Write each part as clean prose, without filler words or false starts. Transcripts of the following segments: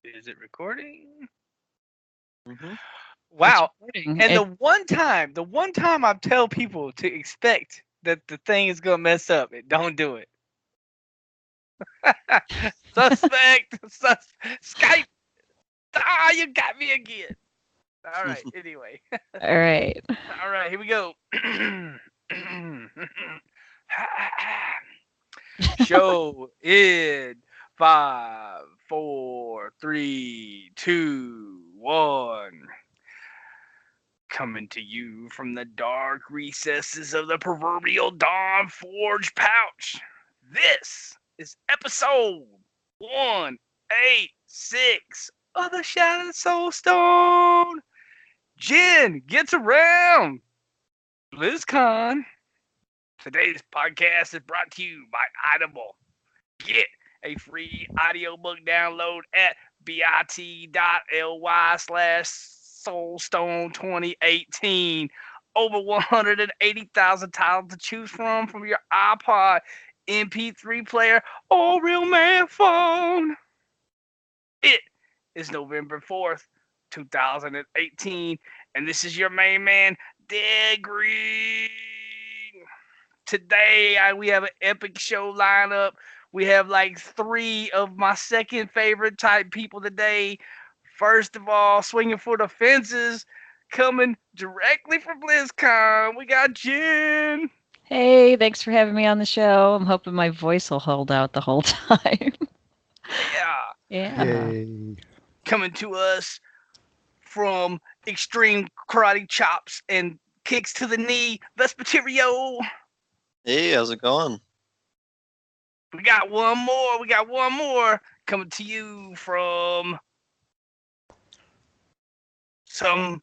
Is it recording? Mm-hmm. Wow. Recording. And the one time I tell people to expect that the thing is gonna mess up, it don't do it. Suspect, Skype. Ah, you got me again. All right. Anyway, All right. all right. Here we go. Show in 5, 4, 3, 2, 1. Coming to you from the dark recesses of the proverbial Dawn Forge pouch. This is episode 186 of the Shattered Soulstone. Jen gets around. Blizzcon. Today's podcast is brought to you by Audible. Get a free audiobook download at bit.ly/Soulstone2018. Over 180,000 titles to choose from your iPod, MP3 player, or real man phone. It is November 4th, 2018, and this is your main man, Deadgreed. Today we have an epic show lineup. We have like three of my second favorite type people today. First of all, swinging for the fences, coming directly from BlizzCon, we got Jen. Hey, thanks for having me on the show. I'm hoping my voice will hold out the whole time. Yeah, Yeah. Yay. coming to us from extreme karate chops and kicks to the knee, Vespertilio. Hey, how's it going? We got one more. We got one more coming to you from some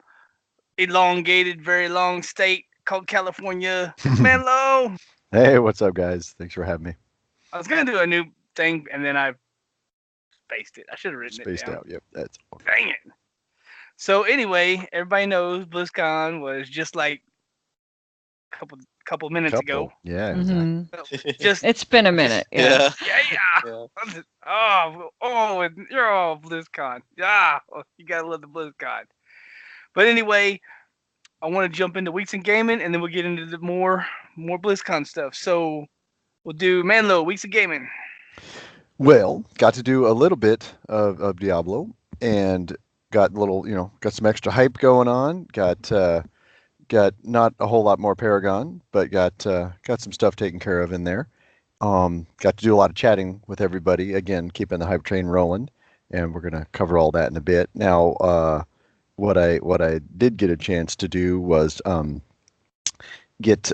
elongated, very long state called California. It's Manlow. Hey, what's up, guys? Thanks for having me. I was gonna do a new thing and then I spaced it. I should have written it Spaced down. out. Yep, that's okay. Dang it. So anyway, everybody knows BlizzCon was just like a couple minutes ago. Yeah, exactly. Mhm. Just It's been a minute. Yeah. yeah. Yeah. You're all BlizzCon. Yeah, you gotta love the BlizzCon. But anyway, I want to jump into weeks in gaming, and then we'll get into the more BlizzCon stuff. So we'll do Manlow weeks of gaming. Well, got to do a little bit of Diablo and got a little, got some extra hype going on. Got not a whole lot more Paragon, but got some stuff taken care of in there. Got to do a lot of chatting with everybody. Again, keeping the hype train rolling, and we're gonna cover all that in a bit. Now, what I did get a chance to do was get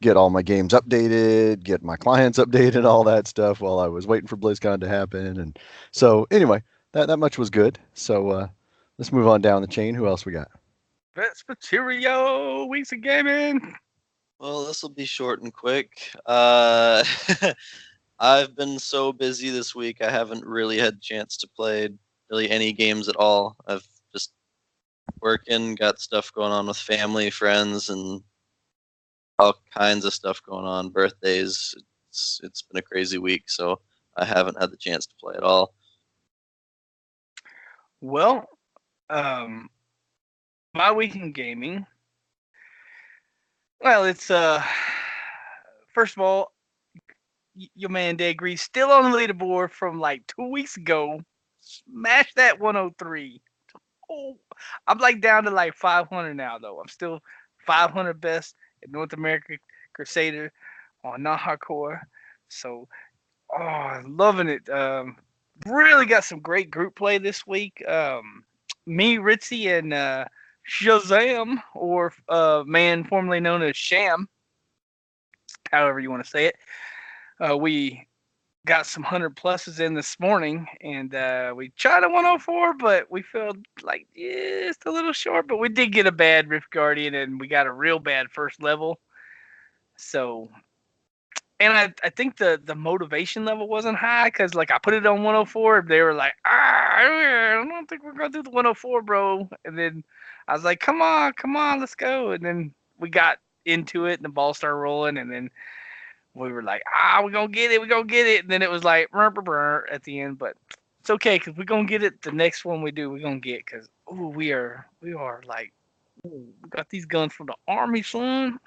get all my games updated, get my clients updated, all that stuff while I was waiting for BlizzCon to happen. And so anyway, that much was good. So let's move on down the chain. Who else we got? Vespertilio weeks of gaming. Well, this will be short and quick. I've been so busy this week, I haven't really had a chance to play really any games at all. I've just working, got stuff going on with family, friends, and all kinds of stuff going on. Birthdays. It's been a crazy week, so I haven't had the chance to play at all. Well, my week in gaming. Well, it's first of all, your man Deadgreed still on the leaderboard from like 2 weeks ago. Smash that 103. Oh, I'm like down to like 500 now though. I'm still 500 best in North America Crusader on non-hardcore. So, loving it. Really got some great group play this week. Me, Ritzy, and Shazam, or man formerly known as Sham, however you want to say it. We got some 100 pluses in this morning, and we tried a 104, but we felt like just a little short. But we did get a bad Rift Guardian, and we got a real bad first level. So, and I think the motivation level wasn't high because like I put it on 104, they were like, I don't think we're gonna do the 104, bro. And then I was like, come on, let's go. And then we got into it, and the ball started rolling, and then we were like, we're gonna get it. And then it was like, at the end. But It's okay because we're gonna get it. The next one we do, we're gonna get because we are like, ooh, we got these guns from the army, son.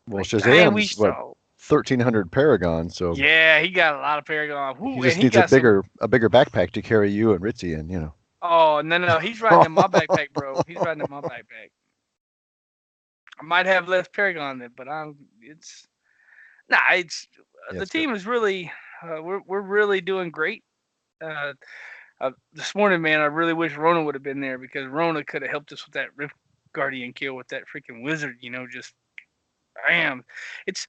Well, Like, dang, we Shazam's what saw. 1,300 Paragon, so Yeah, he got a lot of Paragon. he Ooh, and just he needs a got some. bigger backpack to carry you and Ritzy in, you know. Oh no, he's riding in my backpack, bro. He's riding in my backpack. I might have less Paragon in it, but it's nah. It's Yeah, the it's good. team is really. We're really doing great. Uh, this morning, man, I really wish Rona would have been there because Rona could have helped us with that Rift Guardian kill with that freaking wizard. Just bam. It's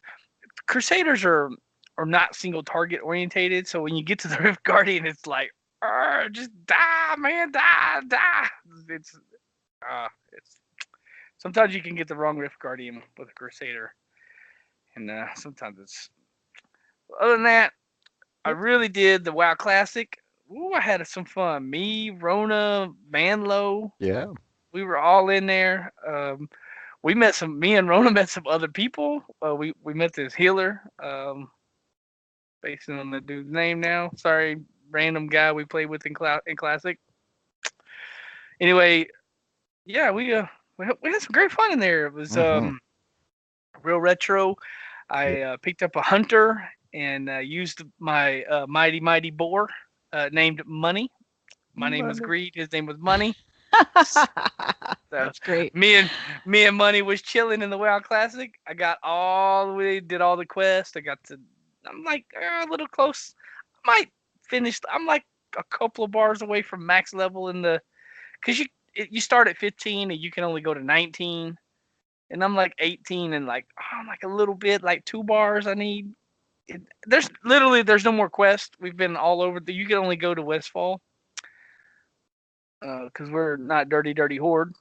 Crusaders are not single target orientated, so when you get to the Rift Guardian, it's like, just die, man, die, die. It's sometimes you can get the wrong Rift Guardian with a Crusader, and sometimes it's. Other than that, I really did the WoW Classic. Ooh, I had some fun. Me, Rona, Manlow, Yeah. we were all in there. We met some. Me and Rona met some other people. We met this healer. Based on the dude's name now. Sorry, random guy we played with in Classic. Anyway, yeah, we had some great fun in there. It was Hmm. real retro. Yeah. I picked up a hunter and used my mighty boar named Money. My name was Money. Greed. His name was Money. So That's great. me and Money was chilling in the WoW Classic. I got all the way, did all the quests. I'm like a little close. I might finish. I'm like a couple of bars away from max level cause you start at 15 and you can only go to 19, and I'm like 18 and like I'm like a little bit like 2 bars I need. There's no more quest. We've been all over. You can only go to Westfall because we're not dirty horde,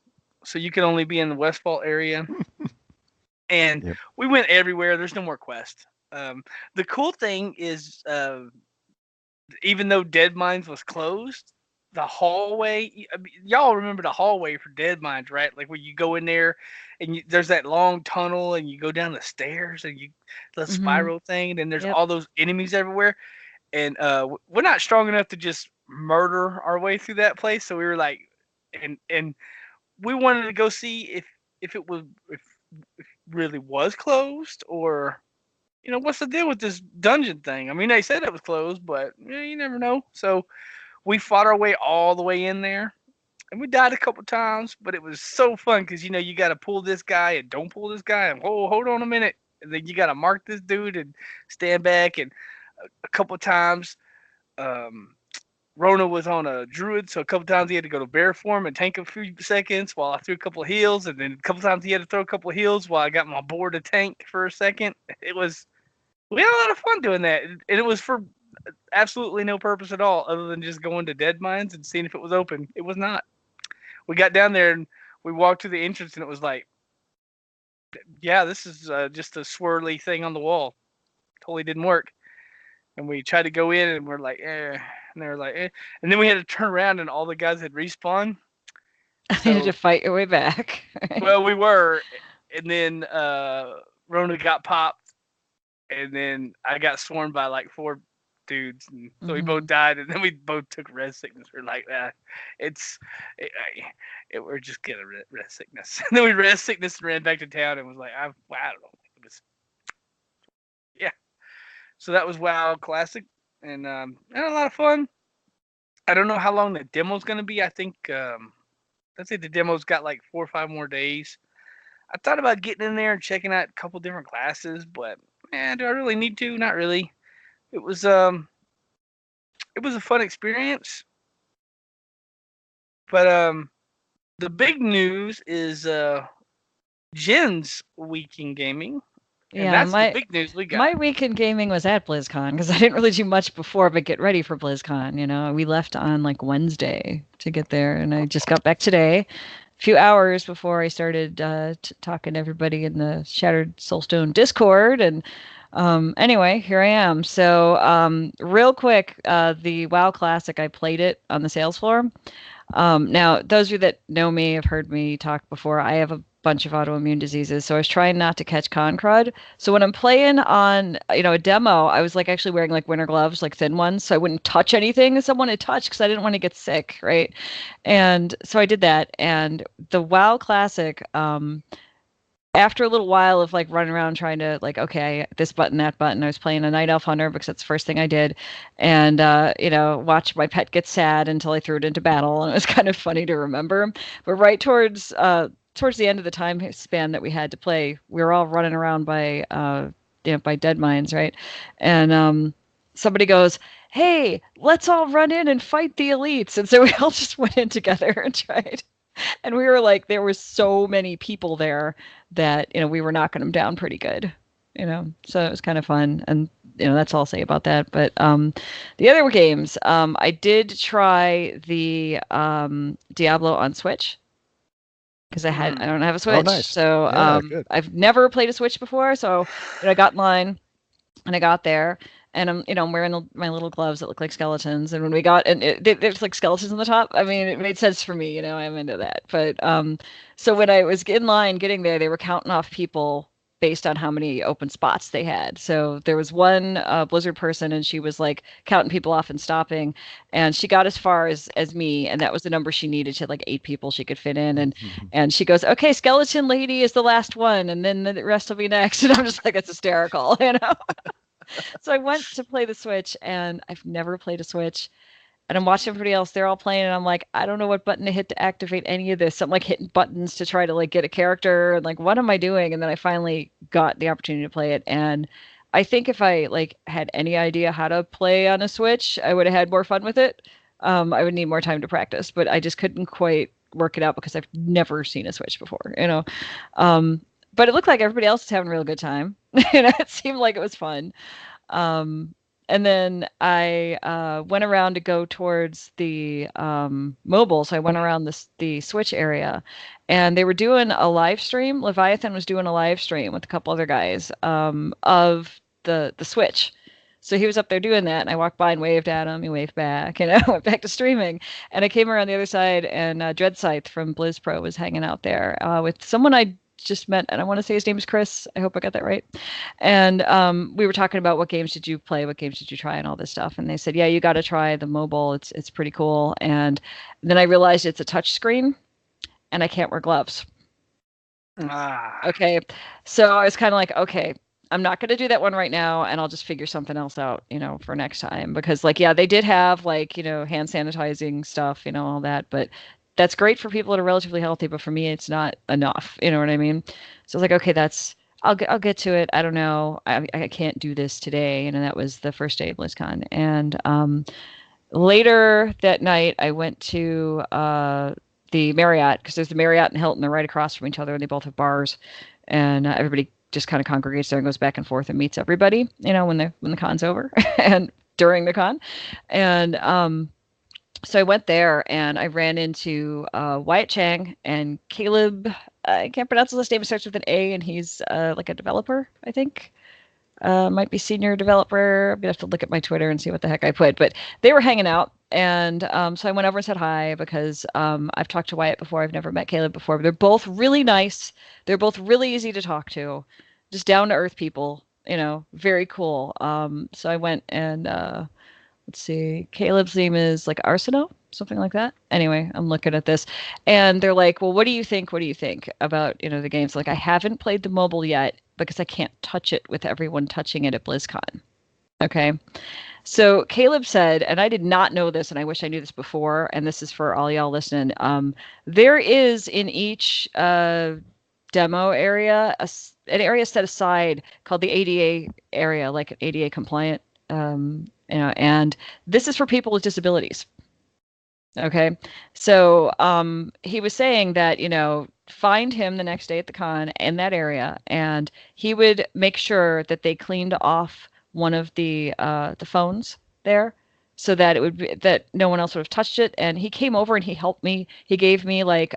so you can only be in the Westfall area. And Yep. we went everywhere. There's no more quest. The cool thing is, even though Dead Mines was closed, the hallway. I mean, y'all remember the hallway for Dead Mines, right? Like where you go in there, and there's that long tunnel, and you go down the stairs, and the Hmm. spiral thing, and then there's Yep. all those enemies everywhere. And we're not strong enough to just murder our way through that place, so we were like, and we wanted to go see if it was if it really was closed, or what's the deal with this dungeon thing. I mean, they said it was closed, but you never know. So we fought our way all the way in there, and we died a couple times, but it was so fun because you got to pull this guy and don't pull this guy, and hold on a minute, and then you got to mark this dude and stand back, and a couple times um, Rona was on a druid, so a couple times he had to go to bear form and tank a few seconds while I threw a couple of heals, and then a couple times he had to throw a couple of heals while I got my board to tank for a second. We had a lot of fun doing that, and it was for absolutely no purpose at all, other than just going to Dead Mines and seeing if it was open. It was not. We got down there and we walked to the entrance, and it was like, yeah, this is just a swirly thing on the wall. Totally didn't work. And we tried to go in, and we're like, and they were like, and then we had to turn around, and all the guys had respawned. You had to So, fight your way back. well, we were, and then Rona got popped, and then I got swarmed by like 4 dudes, and so we both Hmm. died, and then we both took res sickness. We're like, it's, it, we're just getting res sickness. And then we res sickness and ran back to town, and was like, I don't know, it was, yeah. So that was WoW Classic, and had a lot of fun. I don't know how long the demo's gonna be. I think let's say the demo's got like 4 or 5 more days. I thought about getting in there and checking out a couple different classes, but man, do I really need to? Not really. It was um it was a fun experience, but the big news is Jen's week in gaming, and Yeah, that's the my big news we my got. weekend gaming was at BlizzCon because I didn't really do much before but get ready for BlizzCon. We left on like Wednesday to get there, and I just got back today, a few hours before I started talking to everybody in the Shattered Soulstone Discord. And anyway, here I am. So real quick, the WoW Classic, I played it on the sales floor. Now, those of you that know me have heard me talk before. I have a bunch of autoimmune diseases. So I was trying not to catch con crud. So when I'm playing on, a demo, I was like actually wearing like winter gloves, like thin ones, so I wouldn't touch anything that someone had touched because I didn't want to get sick, right? And so I did that. And the WoW Classic, after a little while of like running around trying to like, okay, this button, that button, I was playing a Night Elf Hunter because that's the first thing I did, and watch my pet get sad until I threw it into battle, and it was kind of funny to remember. But right towards the end of the time span that we had to play, we were all running around by by dead mines, right? And somebody goes, "Hey, let's all run in and fight the elites," and so we all just went in together and tried. And we were like, there were so many people there that, we were knocking them down pretty good, so it was kind of fun. And, that's all I'll say about that. But the other games, I did try the Diablo on Switch because I don't have a Switch. nice. So Yeah, good. I've never played a Switch before. So I got in line and I got there. And I'm wearing my little gloves that look like skeletons. And when we got, and there's like skeletons on the top. I mean, it made sense for me. I'm into that. But so when I was in line getting there, they were counting off people based on how many open spots they had. So there was one Blizzard person, and she was like counting people off and stopping, and she got as far as me, and that was the number she needed. She had like 8 people she could fit in, and she goes, "Okay, skeleton lady is the last one, and then the rest will be next." And I'm just like, it's hysterical, So I went to play the Switch, and I've never played a Switch. And I'm watching everybody else; they're all playing, and I'm like, I don't know what button to hit to activate any of this. So I'm like hitting buttons to try to like get a character, and like, what am I doing? And then I finally got the opportunity to play it, and I think if I like had any idea how to play on a Switch, I would have had more fun with it. I would need more time to practice, but I just couldn't quite work it out because I've never seen a Switch before, But it looked like everybody else was having a real good time. It seemed like it was fun. And then I went around to go towards the mobile. So I went around the Switch area, and they were doing a live stream. Leviathan was doing a live stream with a couple other guys of the Switch. So he was up there doing that, and I walked by and waved at him. He waved back, and I went back to streaming. And I came around the other side, and Dreadscythe from BlizzPro was hanging out there with someone I just met, and I want to say his name is Chris. I hope I got that right. And we were talking about what games did you play, what games did you try, and all this stuff. And they said, yeah, you got to try the mobile. It's pretty cool. And then I realized it's a touch screen, and I can't wear gloves. Okay, so I was kind of like, okay, I'm not going to do that one right now, and I'll just figure something else out, for next time. Because, like, yeah, they did have, like, hand sanitizing stuff, all that, but that's great for people that are relatively healthy, but for me, it's not enough. You know what I mean? So I was like, okay, I'll get to it. I don't know. I can't do this today. And that was the first day of BlizzCon. And later that night, I went to the Marriott, because there's the Marriott and Hilton. They're right across from each other, and they both have bars. And everybody just kind of congregates there and goes back and forth and meets everybody, when the con's over and during the con. And so I went there, and I ran into Wyatt Chang and Caleb. I can't pronounce his last name. It starts with an A, and he's like a developer, I think. Might be senior developer. I'm going to have to look at my Twitter and see what the heck I put. But they were hanging out, and so I went over and said hi because I've talked to Wyatt before. I've never met Caleb before. But they're both really nice. They're both really easy to talk to. Just down-to-earth people, very cool. So I went and... let's see. Caleb's name is like Arsenault, something like that. Anyway, I'm looking at this, and they're like, "Well, what do you think? What do you think about the games?" Like, I haven't played the mobile yet because I can't touch it with everyone touching it at BlizzCon. Okay, so Caleb said, and I did not know this, and I wish I knew this before. And this is for all y'all listening. There is in each demo area an area set aside called the ADA area, like an ADA compliant. And this is for people with disabilities. Okay. So he was saying that, find him the next day at the con in that area, and he would make sure that they cleaned off one of the phones there so that it would be, that no one else would have touched it. And he came over and he helped me. He gave me like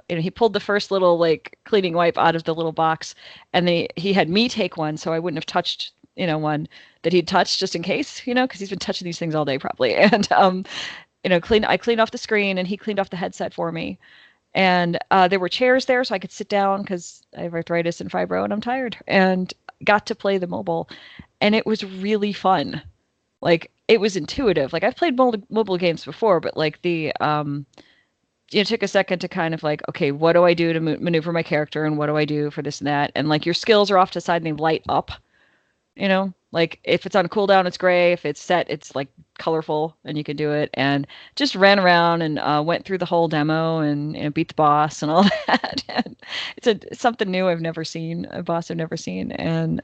he pulled the first little like cleaning wipe out of the little box, and he had me take one so I wouldn't have touched one that he'd touched just in case, because he's been touching these things all day probably. And I cleaned off the screen, and he cleaned off the headset for me. And there were chairs there, so I could sit down because I have arthritis and fibro, and I'm tired. And got to play the mobile, and it was really fun. Like it was intuitive. Like I've played mobile games before, but like it took a second to kind of like, okay, what do I do to maneuver my character, and what do I do for this and that, and like your skills are off to the side and they light up. Like if it's on cooldown, it's gray. If it's set, it's like colorful, and you can do it. And just ran around and went through the whole demo and beat the boss and all that. And it's something new I've never seen, a boss I've never seen. And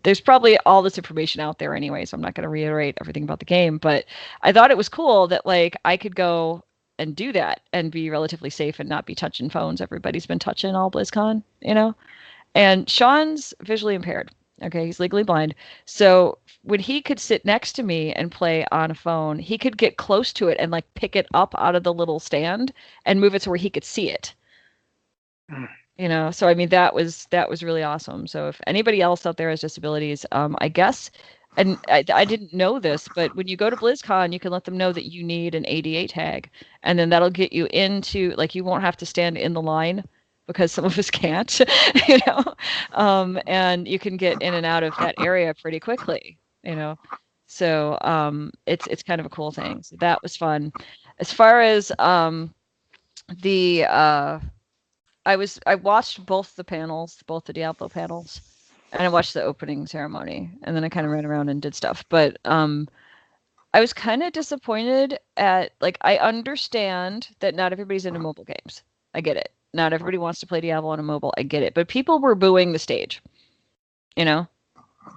there's probably all this information out there anyway, so I'm not going to reiterate everything about the game. But I thought it was cool that like I could go and do that and be relatively safe and not be touching phones everybody's been touching all BlizzCon. And Sean's visually impaired. Okay, he's legally blind. So when he could sit next to me and play on a phone, he could get close to it and like pick it up out of the little stand and move it to where he could see it. So I mean that was really awesome. So if anybody else out there has disabilities, I guess, and I didn't know this, but when you go to BlizzCon, you can let them know that you need an ADA tag, and then that'll get you into, like, you won't have to stand in the line because some of us can't, and you can get in and out of that area pretty quickly. So it's kind of a cool thing. So that was fun. As far as the I watched both the panels, both the Diablo panels, and I watched the opening ceremony, and then I kind of ran around and did stuff. But I was kind of disappointed at, like, I understand that not everybody's into mobile games. I get it. Not everybody wants to play Diablo on a mobile. I get it. But people were booing the stage, like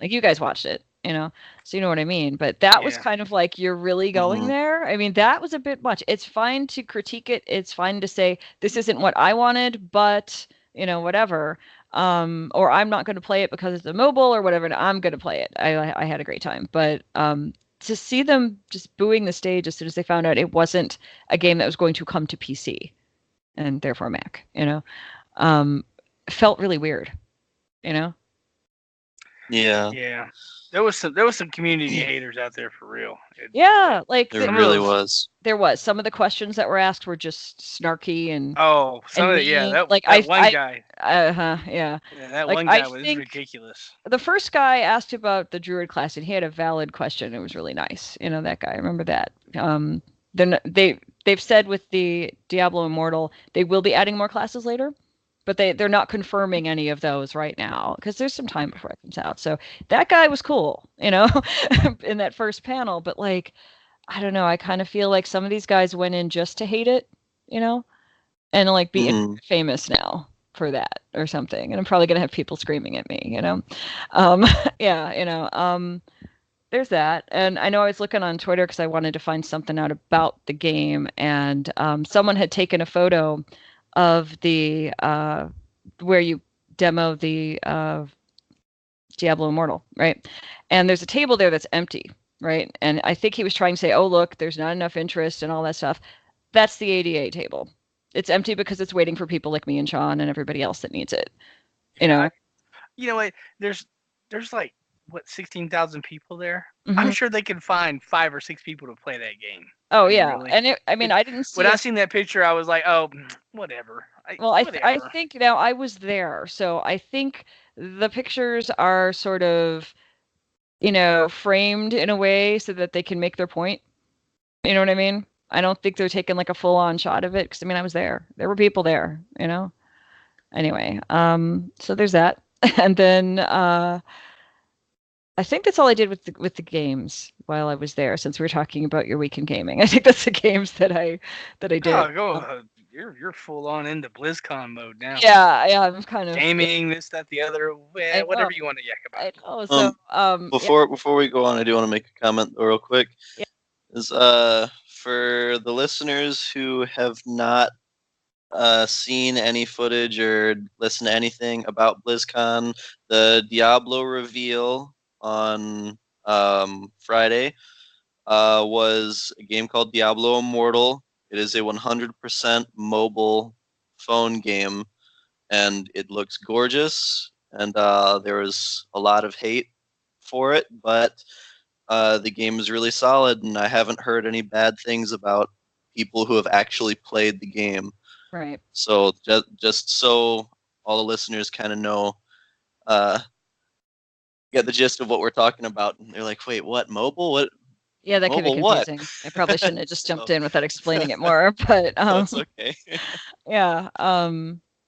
you guys watched it, so you know what I mean. But that was kind of like, you're really going there. I mean, that was a bit much. It's fine to critique it. It's fine to say, this isn't what I wanted, but, whatever. Or I'm not going to play it because it's a mobile or whatever, and I'm going to play it. I had a great time. But to see them just booing the stage as soon as they found out it wasn't a game that was going to come to PC and therefore Mac, felt really weird, Yeah. Yeah. There was some community haters out there for real. Yeah, like There really was. There was. Some of the questions that were asked were just snarky and some of it, mean. that Like that one guy. yeah. Yeah, that Like one guy I was think ridiculous. the first guy asked about the Druid class, and he had a valid question. It was really nice. That guy. I remember that. They've said with the Diablo Immortal they will be adding more classes later, but they're not confirming any of those right now because there's some time before it comes out. So that guy was cool, in that first panel. But like, I don't know. I kind of feel like some of these guys went in just to hate it, and like be famous now for that or something. And I'm probably gonna have people screaming at me, yeah, there's that. And I know I was looking on Twitter because I wanted to find something out about the game, and someone had taken a photo of the where you demo the Diablo Immortal, right? And there's a table there that's empty, right? And I think he was trying to say, oh, look, there's not enough interest and all that stuff. That's the ADA table. It's empty because it's waiting for people like me and Sean and everybody else that needs it. You know what? There's like, what, 16,000 people there? Mm-hmm. I'm sure they can find 5 or 6 people to play that game. Oh, yeah. Really. And I didn't see when I seen that picture, I was like, oh, whatever. I think now I was there, so I think the pictures are sort of, framed in a way so that they can make their point. You know what I mean? I don't think they're taking like a full-on shot of it because I was there. There were people there, Anyway, so there's that, and then I think that's all I did with the games while I was there. Since we were talking about your weekend gaming, I think that's the games that I did. Oh, you're full on into BlizzCon mode now. Yeah, I'm kind of gaming, this, that, the other, whatever you want to yak about. I know. So, before we go on, I do want to make a comment real quick. Yeah. Is for the listeners who have not seen any footage or listened to anything about BlizzCon, the Diablo reveal on Friday was a game called Diablo Immortal. It is a 100% mobile phone game, and it looks gorgeous, and there was a lot of hate for it, but the game is really solid, and I haven't heard any bad things about people who have actually played the game. Right. So just so all the listeners kind of know, get the gist of what we're talking about. And they're like, wait, what? Mobile? What? Yeah, that could be Mobile what? confusing. I probably shouldn't have just jumped So- in without explaining it more, but That's okay. yeah,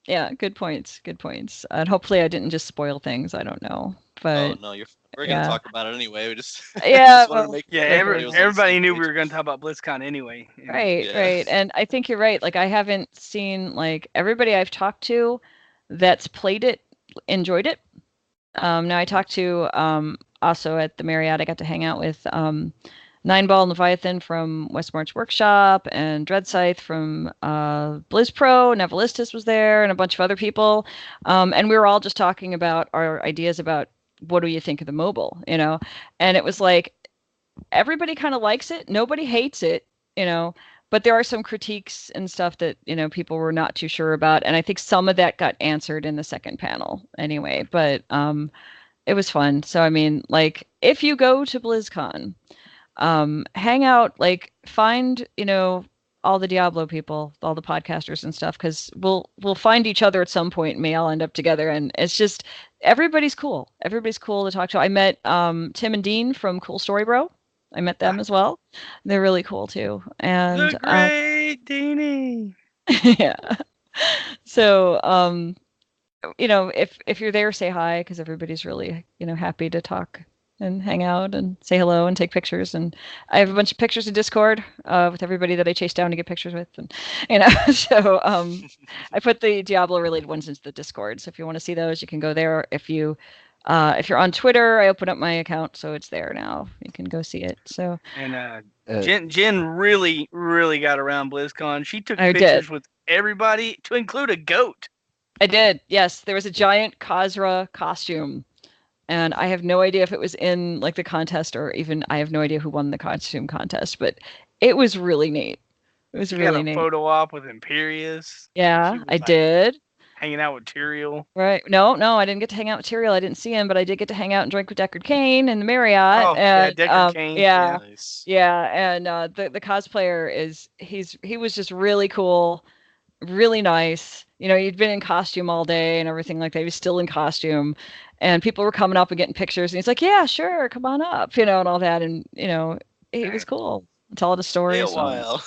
yeah, good points, good points. And hopefully I didn't just spoil things. I don't know, Oh but no, we're gonna yeah, talk about it anyway. We just yeah, just wanted to well, make Yeah, sure that's everybody right. was on the same everybody knew we page. were going to talk about BlizzCon anyway. And Right, Yeah. right. And I think you're right. Like I haven't seen like everybody I've talked to that's played it enjoyed it. Now I talked to also at the Marriott. I got to hang out with Nineball and Leviathan from West March Workshop and Dreadscythe from BlizzPro. Nevelistus was there and a bunch of other people. And we were all just talking about our ideas about what do you think of the mobile, you know? And it was like everybody kind of likes it. Nobody hates it, you know, but there are some critiques and stuff that, you know, people were not too sure about. And I think some of that got answered in the second panel anyway, but it was fun. So, I mean, like, if you go to BlizzCon, hang out, like, find, you know, all the Diablo people, all the podcasters and stuff, because we'll find each other at some point and may all end up together. And it's just everybody's cool. Everybody's cool to talk to. I met Tim and Dean from Cool Story Bro. I met them as well. They're really cool too. And the great Deanie. yeah. So you know, if you're there, say hi because everybody's really, you know, happy to talk and hang out and say hello and take pictures. And I have a bunch of pictures in Discord with everybody that I chased down to get pictures with, and you know, so I put the Diablo related ones into the Discord. So if you want to see those, you can go there. If you're on Twitter, I open up my account, so it's there now. You can go see it. So And Jen really got around BlizzCon. She took I pictures did. with everybody, to include a goat. I did. Yes, there was a giant Khazra costume. And I have no idea if it was in like the contest or even I have no idea who won the costume contest, but it was really neat. It was She got really a neat. photo op with Imperius. Yeah, She was I like did. hanging out with Tyrael. Right. No, I didn't get to hang out with Tyrael. I didn't see him, but I did get to hang out and drink with Deckard Cain and the Marriott. Oh yeah, And Deckard Cain. yeah, Nice. yeah. And the cosplayer he was just really cool, really nice. You know, he'd been in costume all day and everything like that. He was still in costume. And people were coming up and getting pictures. And he's like, yeah, sure, come on up, you know, and all that. And, you know, he was cool. Telling the Stay a stories. while.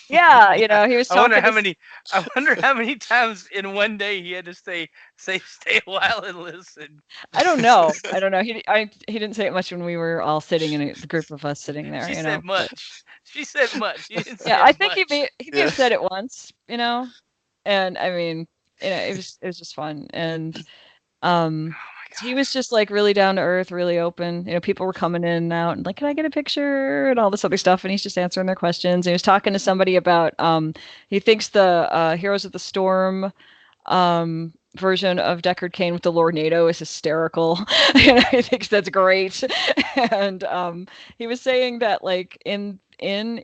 Yeah, you know, he was I wonder talking how to many. I wonder how many times in one day he had to stay a while and listen. I don't know. I don't know. He didn't say it much when we were all sitting in the group of us sitting there, She you know. said much. She said much. You didn't say Yeah, I think much. he may have said it once, you know. And I mean, you know, it was just fun. And um he was just like really down to earth, really open. You know, people were coming in and out and like, can I get a picture and all this other stuff? And he's just answering their questions. And he was talking to somebody about he thinks the Heroes of the Storm version of Deckard Cain with the Lordnado is hysterical. And I think that's great. And he was saying that like in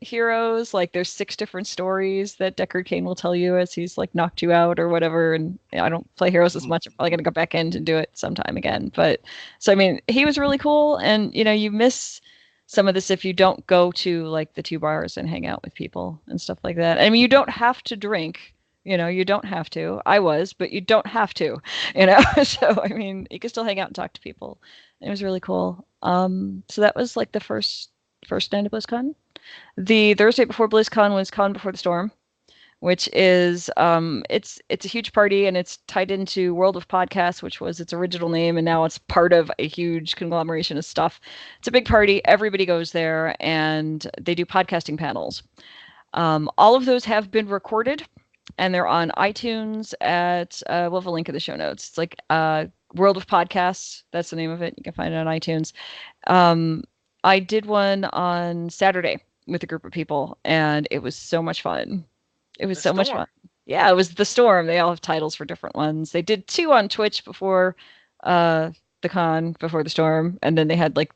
Heroes, like there's 6 different stories that Deckard Cain will tell you as he's like knocked you out or whatever. And I don't play Heroes as much. I'm probably gonna go back in and do it sometime again. But so I mean, he was really cool, and you know, you miss some of this if you don't go to like the 2 bars and hang out with people and stuff like that. I mean, you don't have to drink. You know, you don't have to. I was, but you don't have to. You know, so I mean, you can still hang out and talk to people. It was really cool. So that was like the first night of BlizzCon. The Thursday before BlizzCon was Con Before the Storm, which is it's a huge party and it's tied into World of Podcasts, which was its original name, and now it's part of a huge conglomeration of stuff. It's a big party. Everybody goes there, and they do podcasting panels. All of those have been recorded, and they're on iTunes at we'll have a link in the show notes. It's like World of Podcasts. That's the name of it. You can find it on iTunes. I did one on Saturday with a group of people, and it was so much fun. It was so much fun. Yeah, it was The Storm. They all have titles for different ones. They did 2 on Twitch before the con, before the storm, and then they had like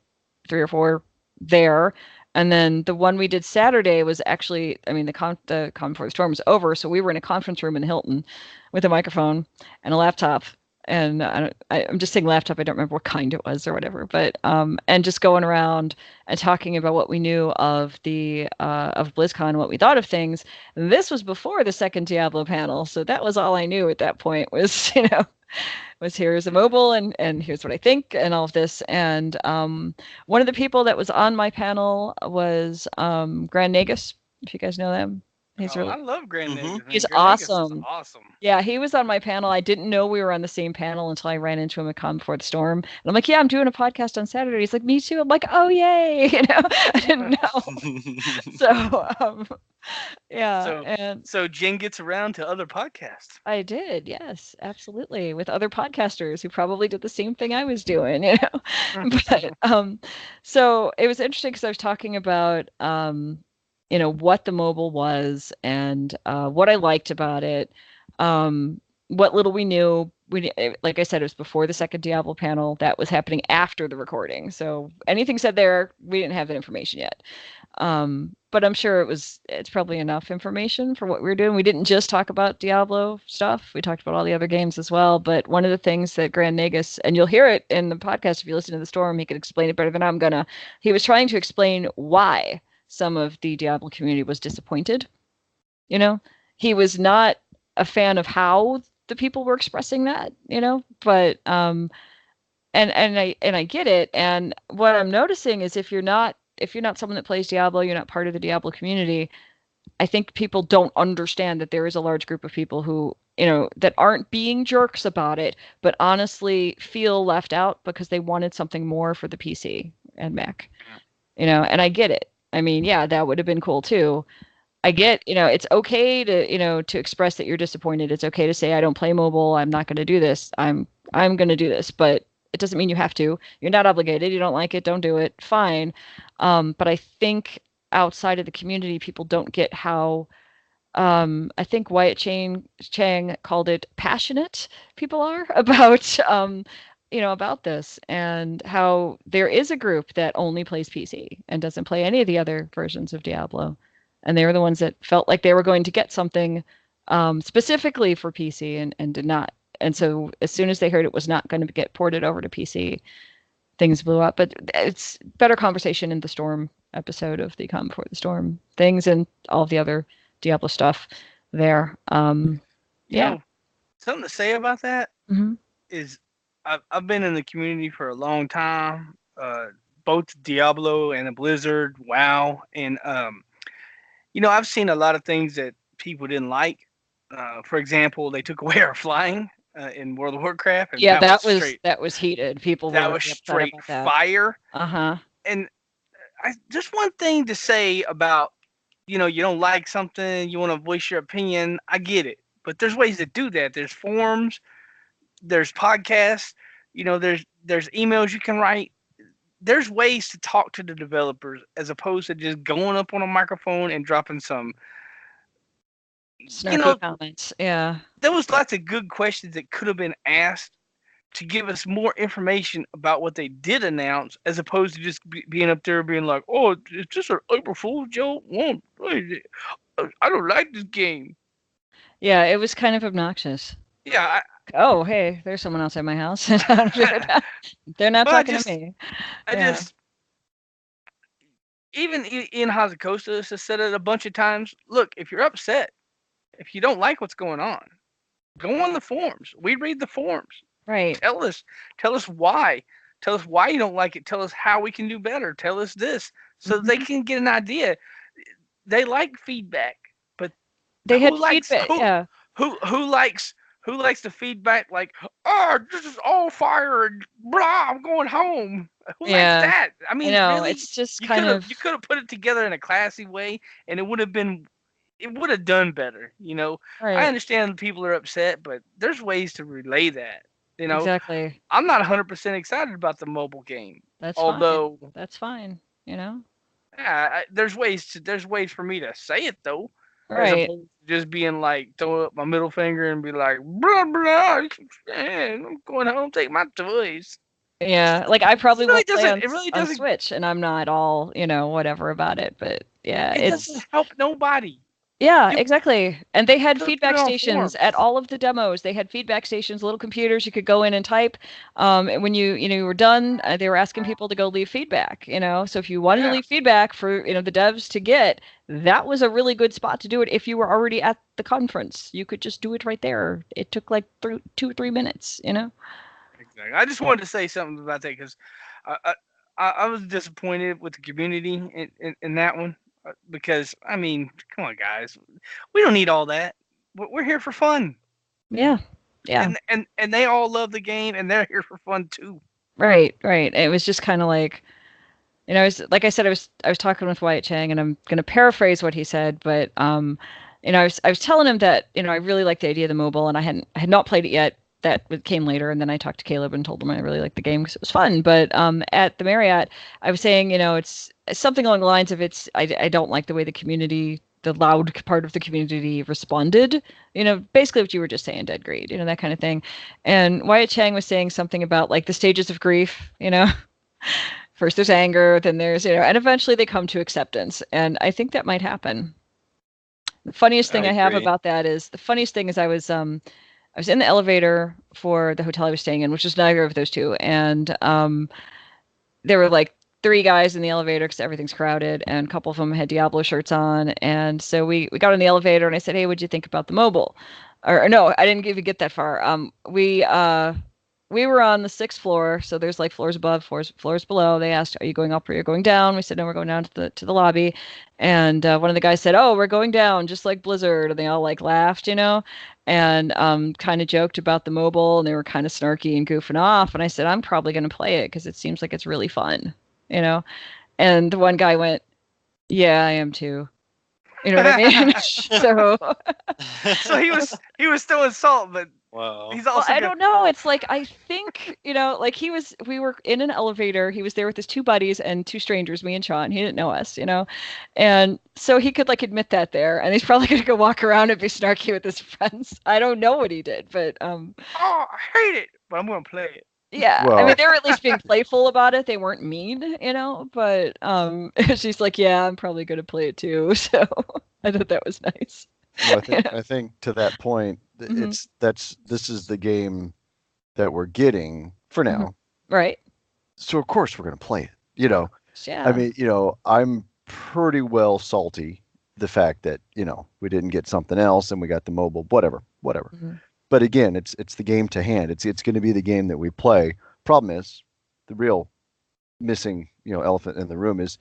3 or 4 there. And then the one we did Saturday was actually, I mean, the con before the storm was over, so we were in a conference room in Hilton with a microphone and a laptop, and I'm just saying laptop. I don't remember what kind it was or whatever, but and just going around and talking about what we knew of the of BlizzCon, what we thought of things. And this was before the second Diablo panel, so that was all I knew at that point was was here's a mobile and here's what I think and all of this. And one of the people that was on my panel was Grand Nagus, if you guys know them. He's I really love Grand Mhm. Nagus. Man. he's Grand Nagus is awesome. awesome. Yeah, he was on my panel. I didn't know we were on the same panel until I ran into him at Calm Before the Storm. And I'm like, yeah, I'm doing a podcast on Saturday. He's like, me too. I'm like, oh yay, I didn't know. So yeah, So and so Jen gets around to other podcasts. I did, yes, absolutely, with other podcasters who probably did the same thing I was doing, But so it was interesting because I was talking about what the mobile was and what I liked about it, what little we knew. Like I said, it was before the second Diablo panel. That was happening after the recording. So anything said there, we didn't have that information yet. But I'm sure it's probably enough information for what we were doing. We didn't just talk about Diablo stuff. We talked about all the other games as well. But one of the things that Grand Nagus, and you'll hear it in the podcast if you listen to the Storm, he can explain it better than I'm gonna. He was trying to explain why some of the Diablo community was disappointed. He was not a fan of how the people were expressing that, but and I get it. And what I'm noticing is if you're not someone that plays Diablo, you're not part of the Diablo community. I think people don't understand that there is a large group of people who, that aren't being jerks about it, but honestly feel left out because they wanted something more for the PC and Mac. And I get it. I mean, yeah, that would have been cool too. I get, it's okay to express that you're disappointed. It's okay to say I don't play mobile. I'm not going to do this. I'm going to do this, but it doesn't mean you have to. You're not obligated. You don't like it, don't do it. Fine. But I think outside of the community, people don't get how. I think Wyatt Chang called it passionate. People are about about this and how there is a group that only plays PC and doesn't play any of the other versions of Diablo. And they were the ones that felt like they were going to get something specifically for PC and did not. And so as soon as they heard it was not going to get ported over to PC, things blew up. But it's better conversation in the Storm episode of the Calm Before the Storm things and all of the other Diablo stuff there. Yeah. Something to say about that Mhm. is I've been in the community for a long time, both Diablo and the Blizzard, WoW, and I've seen a lot of things that people didn't like. For example, they took away our flying in World of Warcraft, and Yeah, that was straight. that was heated. People were That really was upset straight about that. fire. Uh-huh. And just one thing to say about, you don't like something, you want to voice your opinion. I get it, but there's ways to do that. There's forums, there's podcasts, there's emails you can write. There's ways to talk to the developers as opposed to just going up on a microphone and dropping some. Snarky comments. Yeah. There was lots of good questions that could have been asked to give us more information about what they did announce, as opposed to just being up there being like, "Oh, it's just an April Fool's joke. I don't like this game." Yeah, it was kind of obnoxious. Yeah. Oh, hey, there's someone outside my house. They're not talking to me. Even Ian Hazukosta has said it a bunch of times. Look, if you're upset, if you don't like what's going on, go on the forums. We read the forums. Right. Tell us why. Tell us why you don't like it. Tell us how we can do better. Tell us this, so they can get an idea. They like feedback, but they had feedback. Yeah. Who likes the feedback? Like, oh, this is all fire and blah. I'm going home. Who likes that? I mean, really, it's just you could have put it together in a classy way, and it would have done better. Right. I understand people are upset, but there's ways to relay that. Exactly. I'm not 100% excited about the mobile game. That's fine. Yeah, there's ways for me to say it though. Right. As opposed to just being like, throw up my middle finger and be like, blah blah. I'm going home, take my toys. Yeah, like I probably really won't play doesn't on Switch, and I'm not all whatever about it. But yeah, it doesn't help nobody. Yeah, You exactly. And they had put it feedback on stations forums. at all of the demos. They had feedback stations, little computers you could go in and type. And when you were done, they were asking people to go leave feedback, So if you wanted to Yeah. leave feedback for, the devs to get, that was a really good spot to do it if you were already at the conference. You could just do it right there. It took like 2 or 3 minutes. Exactly. I just wanted to say something about that because I, I I was disappointed with the community in that one because I mean, come on, guys, we don't need all that. We're here for fun, Yeah. Yeah. and they all love the game and they're here for fun too. Right, right. It was just kind of like, like I said, I was talking with Wyatt Chang, and I'm going to paraphrase what he said, but I was telling him that I really liked the idea of the mobile, and I had not played it yet. That came later, and then I talked to Caleb and told him I really liked the game because it was fun. But at the Marriott, I was saying, it's something along the lines of I don't like the way the loud part of the community responded. Basically what you were just saying, Deadgreed, that kind of thing. And Wyatt Chang was saying something about like the stages of grief. First there's anger, then there's, and eventually they come to acceptance. And I think that might happen. The funniest I thing I have agree. about that is I was in the elevator for the hotel I was staying in, which is neither of those two. And there were like 3 guys in the elevator because everything's crowded, and a couple of them had Diablo shirts on. And so we got in the elevator, and I said, "Hey, what'd you think about the mobile?" Or no, I didn't even get that far. We were on the 6th floor, so there's like floors above, floors below. They asked, "Are you going up or are you going down?" We said, "No, we're going down to the lobby." And one of the guys said, "Oh, we're going down, just like Blizzard." And they all like laughed. And kind of joked about the mobile, and they were kind of snarky and goofing off. And I said, "I'm probably going to play it because it seems like it's really fun." you know. And the one guy went, "Yeah, I am too." You know what I mean? So, So he was still in salt, but Wow. he's well, also I good. don't know. It's like I think, like we were in an elevator. He was there with his 2 buddies and 2 strangers, me and Sean. He didn't know us. And so he could like admit that there, and he's probably gonna go walk around and be snarky with his friends. I don't know what he did, but Oh, I hate it, but I'm gonna play it. yeah. I mean, Well, they were at least being playful about it. They weren't mean. But she's like, "Yeah, I'm probably gonna play it too." So I thought that was nice. well, I think to that point, Mhm. this is the game that we're getting for Mhm. now. Right. So of course we're going to play it. I Yeah. mean, I'm pretty well salty the fact that, we didn't get something else and we got the mobile, whatever. Mhm. But again, it's the game to hand. It's going to be the game that we play. Problem is, the real missing, elephant in the room is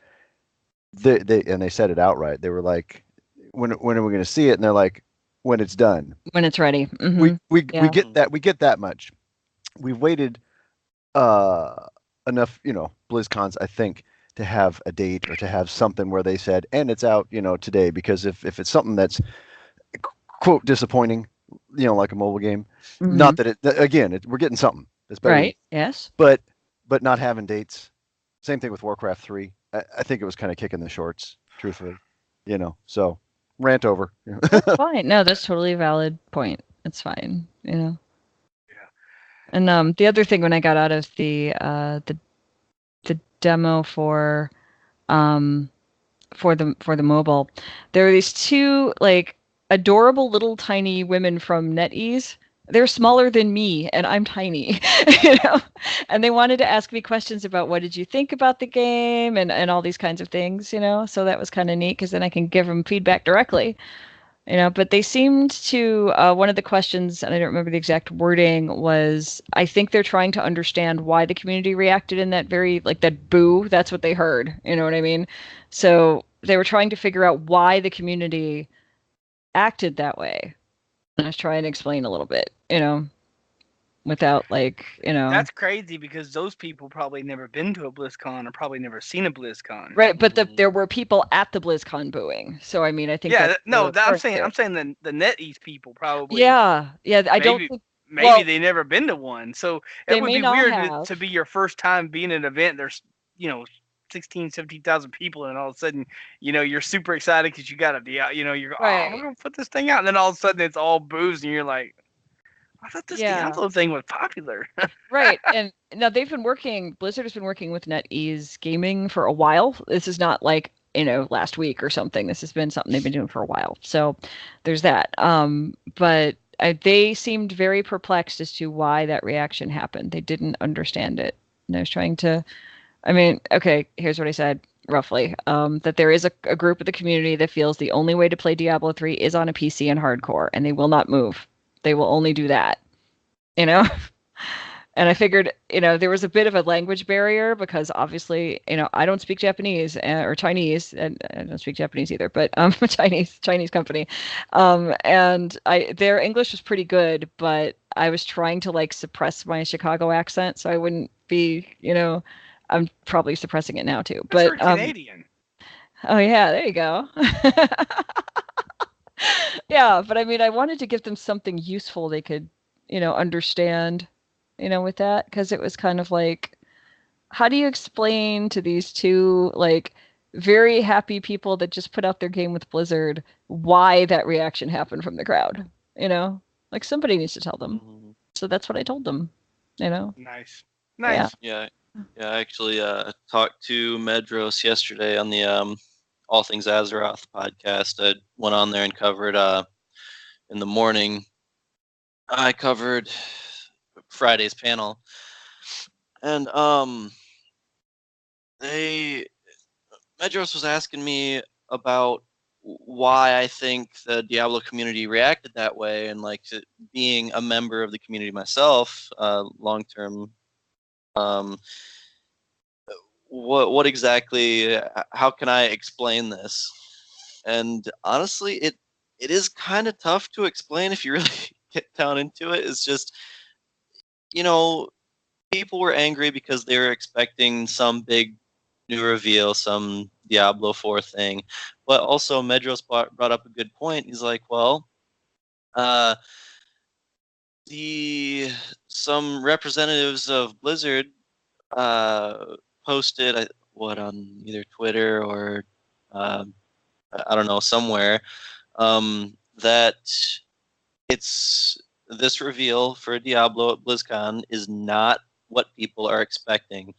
they said it outright. They were like, when are we going to see it? And they're like, when it's done. When it's ready. We Hmm. we we Yeah. get that much. We've waited uh enough, BlizzCons, I think, to have a date or to have something where they said, and it's out, today. Because if it's something that's quote disappointing, like a mobile game, Hmm. not that again, we're getting something that's better than, Right. Yes. but not having dates. Same thing with Warcraft 3. I think it was kind of kicking the shorts, truthfully, So rant over. That's fine. No, that's totally a valid point. It's fine. Yeah. And the other thing when I got out of the demo um for the mobile, there were these 2 like adorable little tiny women from NetEase. They're smaller than me, and I'm tiny, you know. And they wanted to ask me questions about what did you think about the game and all these kinds of things. So that was kind of neat because then I can give them feedback directly. But they seemed to, one of the questions, and I don't remember the exact wording, was I think they're trying to understand why the community reacted in that like that boo. That's what they heard. You know what I mean? So they were trying to figure out why the community acted that way. And I was trying to explain a little bit, without like. That's crazy because those people probably never been to a BlizzCon or probably never seen a BlizzCon. Right, but Mhm. there were people at the BlizzCon booing. So I mean, I think Yeah, that's what they no, were I'm referring saying to. I'm saying the NetEase people probably Yeah, yeah. I don't maybe think. maybe Well, they never been to one. So it they would may be not weird have. to be your first time being at an event. There's 16, 17,000 people, and all of a sudden you're super excited because you got a deal. You're oh, we're Right. gonna put this thing out, and then all of a sudden it's all booze, and you're like, I thought this Yeah. Diablo thing was popular. Right. And now Blizzard has been working with NetEase Gaming for a while. This is not like last week or something. This has been something they've been doing for a while. So there's that. But they seemed very perplexed as to why that reaction happened. They didn't understand it. And I was trying to, okay, here's what I said roughly. That there is a group of the community that feels the only way to play Diablo 3 is on a PC and hardcore, and they will not move. They will only do that. And I figured, there was a bit of a language barrier because obviously, I don't speak Japanese or Chinese, and I don't speak Japanese either, but a Chinese company, and their English was pretty good, but I was trying to like suppress my Chicago accent so I wouldn't be, I'm probably suppressing it now too. But But you're Canadian. Oh yeah, there you go. Yeah, but I wanted to give them something useful they could, understand, with that, because it was kind of like, how do you explain to these two, like, very happy people that just put out their game with Blizzard why that reaction happened from the crowd? Like somebody needs to tell them. Mhm. So that's what I told them, Nice. Yeah. Yeah, I actually talked to Medros yesterday on the All Things Azeroth podcast. I went on there and covered in the morning. I covered Friday's panel, and they Medros was asking me about why I think the Diablo community reacted that way, and like being a member of the community myself, long term. Um, what exactly? How can I explain this? And honestly, it is kind of tough to explain if you really get down into it. It's just, you know, people were angry because they were expecting some big new reveal, some Diablo 4 thing. But also, Medros brought up a good point. He's like, well, uh, some representatives of Blizzard posted what on either Twitter or uh, I don't know, somewhere, that it's this reveal for Diablo at BlizzCon is not what people are expecting.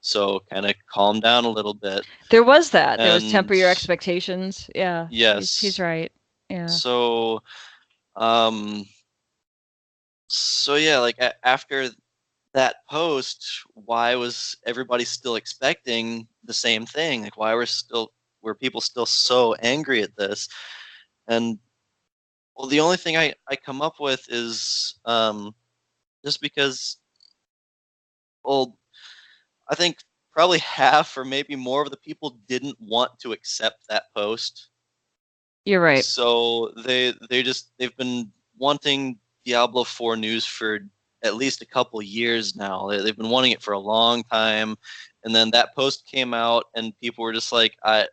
So kind of calm down a little bit. There was that. There was And temper your expectations. Yeah. He's yes, right. Yeah. so um, so yeah, like after that post, why was everybody still expecting the same thing? Like why were people still so angry at this? And well, the only thing I come up with is just because, well, I think probably half or maybe more of the people didn't want to accept that post. You're right. So they've been wanting Diablo 4 news for at least a couple years now. They've been wanting it for a long time, and then that post came out, and people were just like, I'm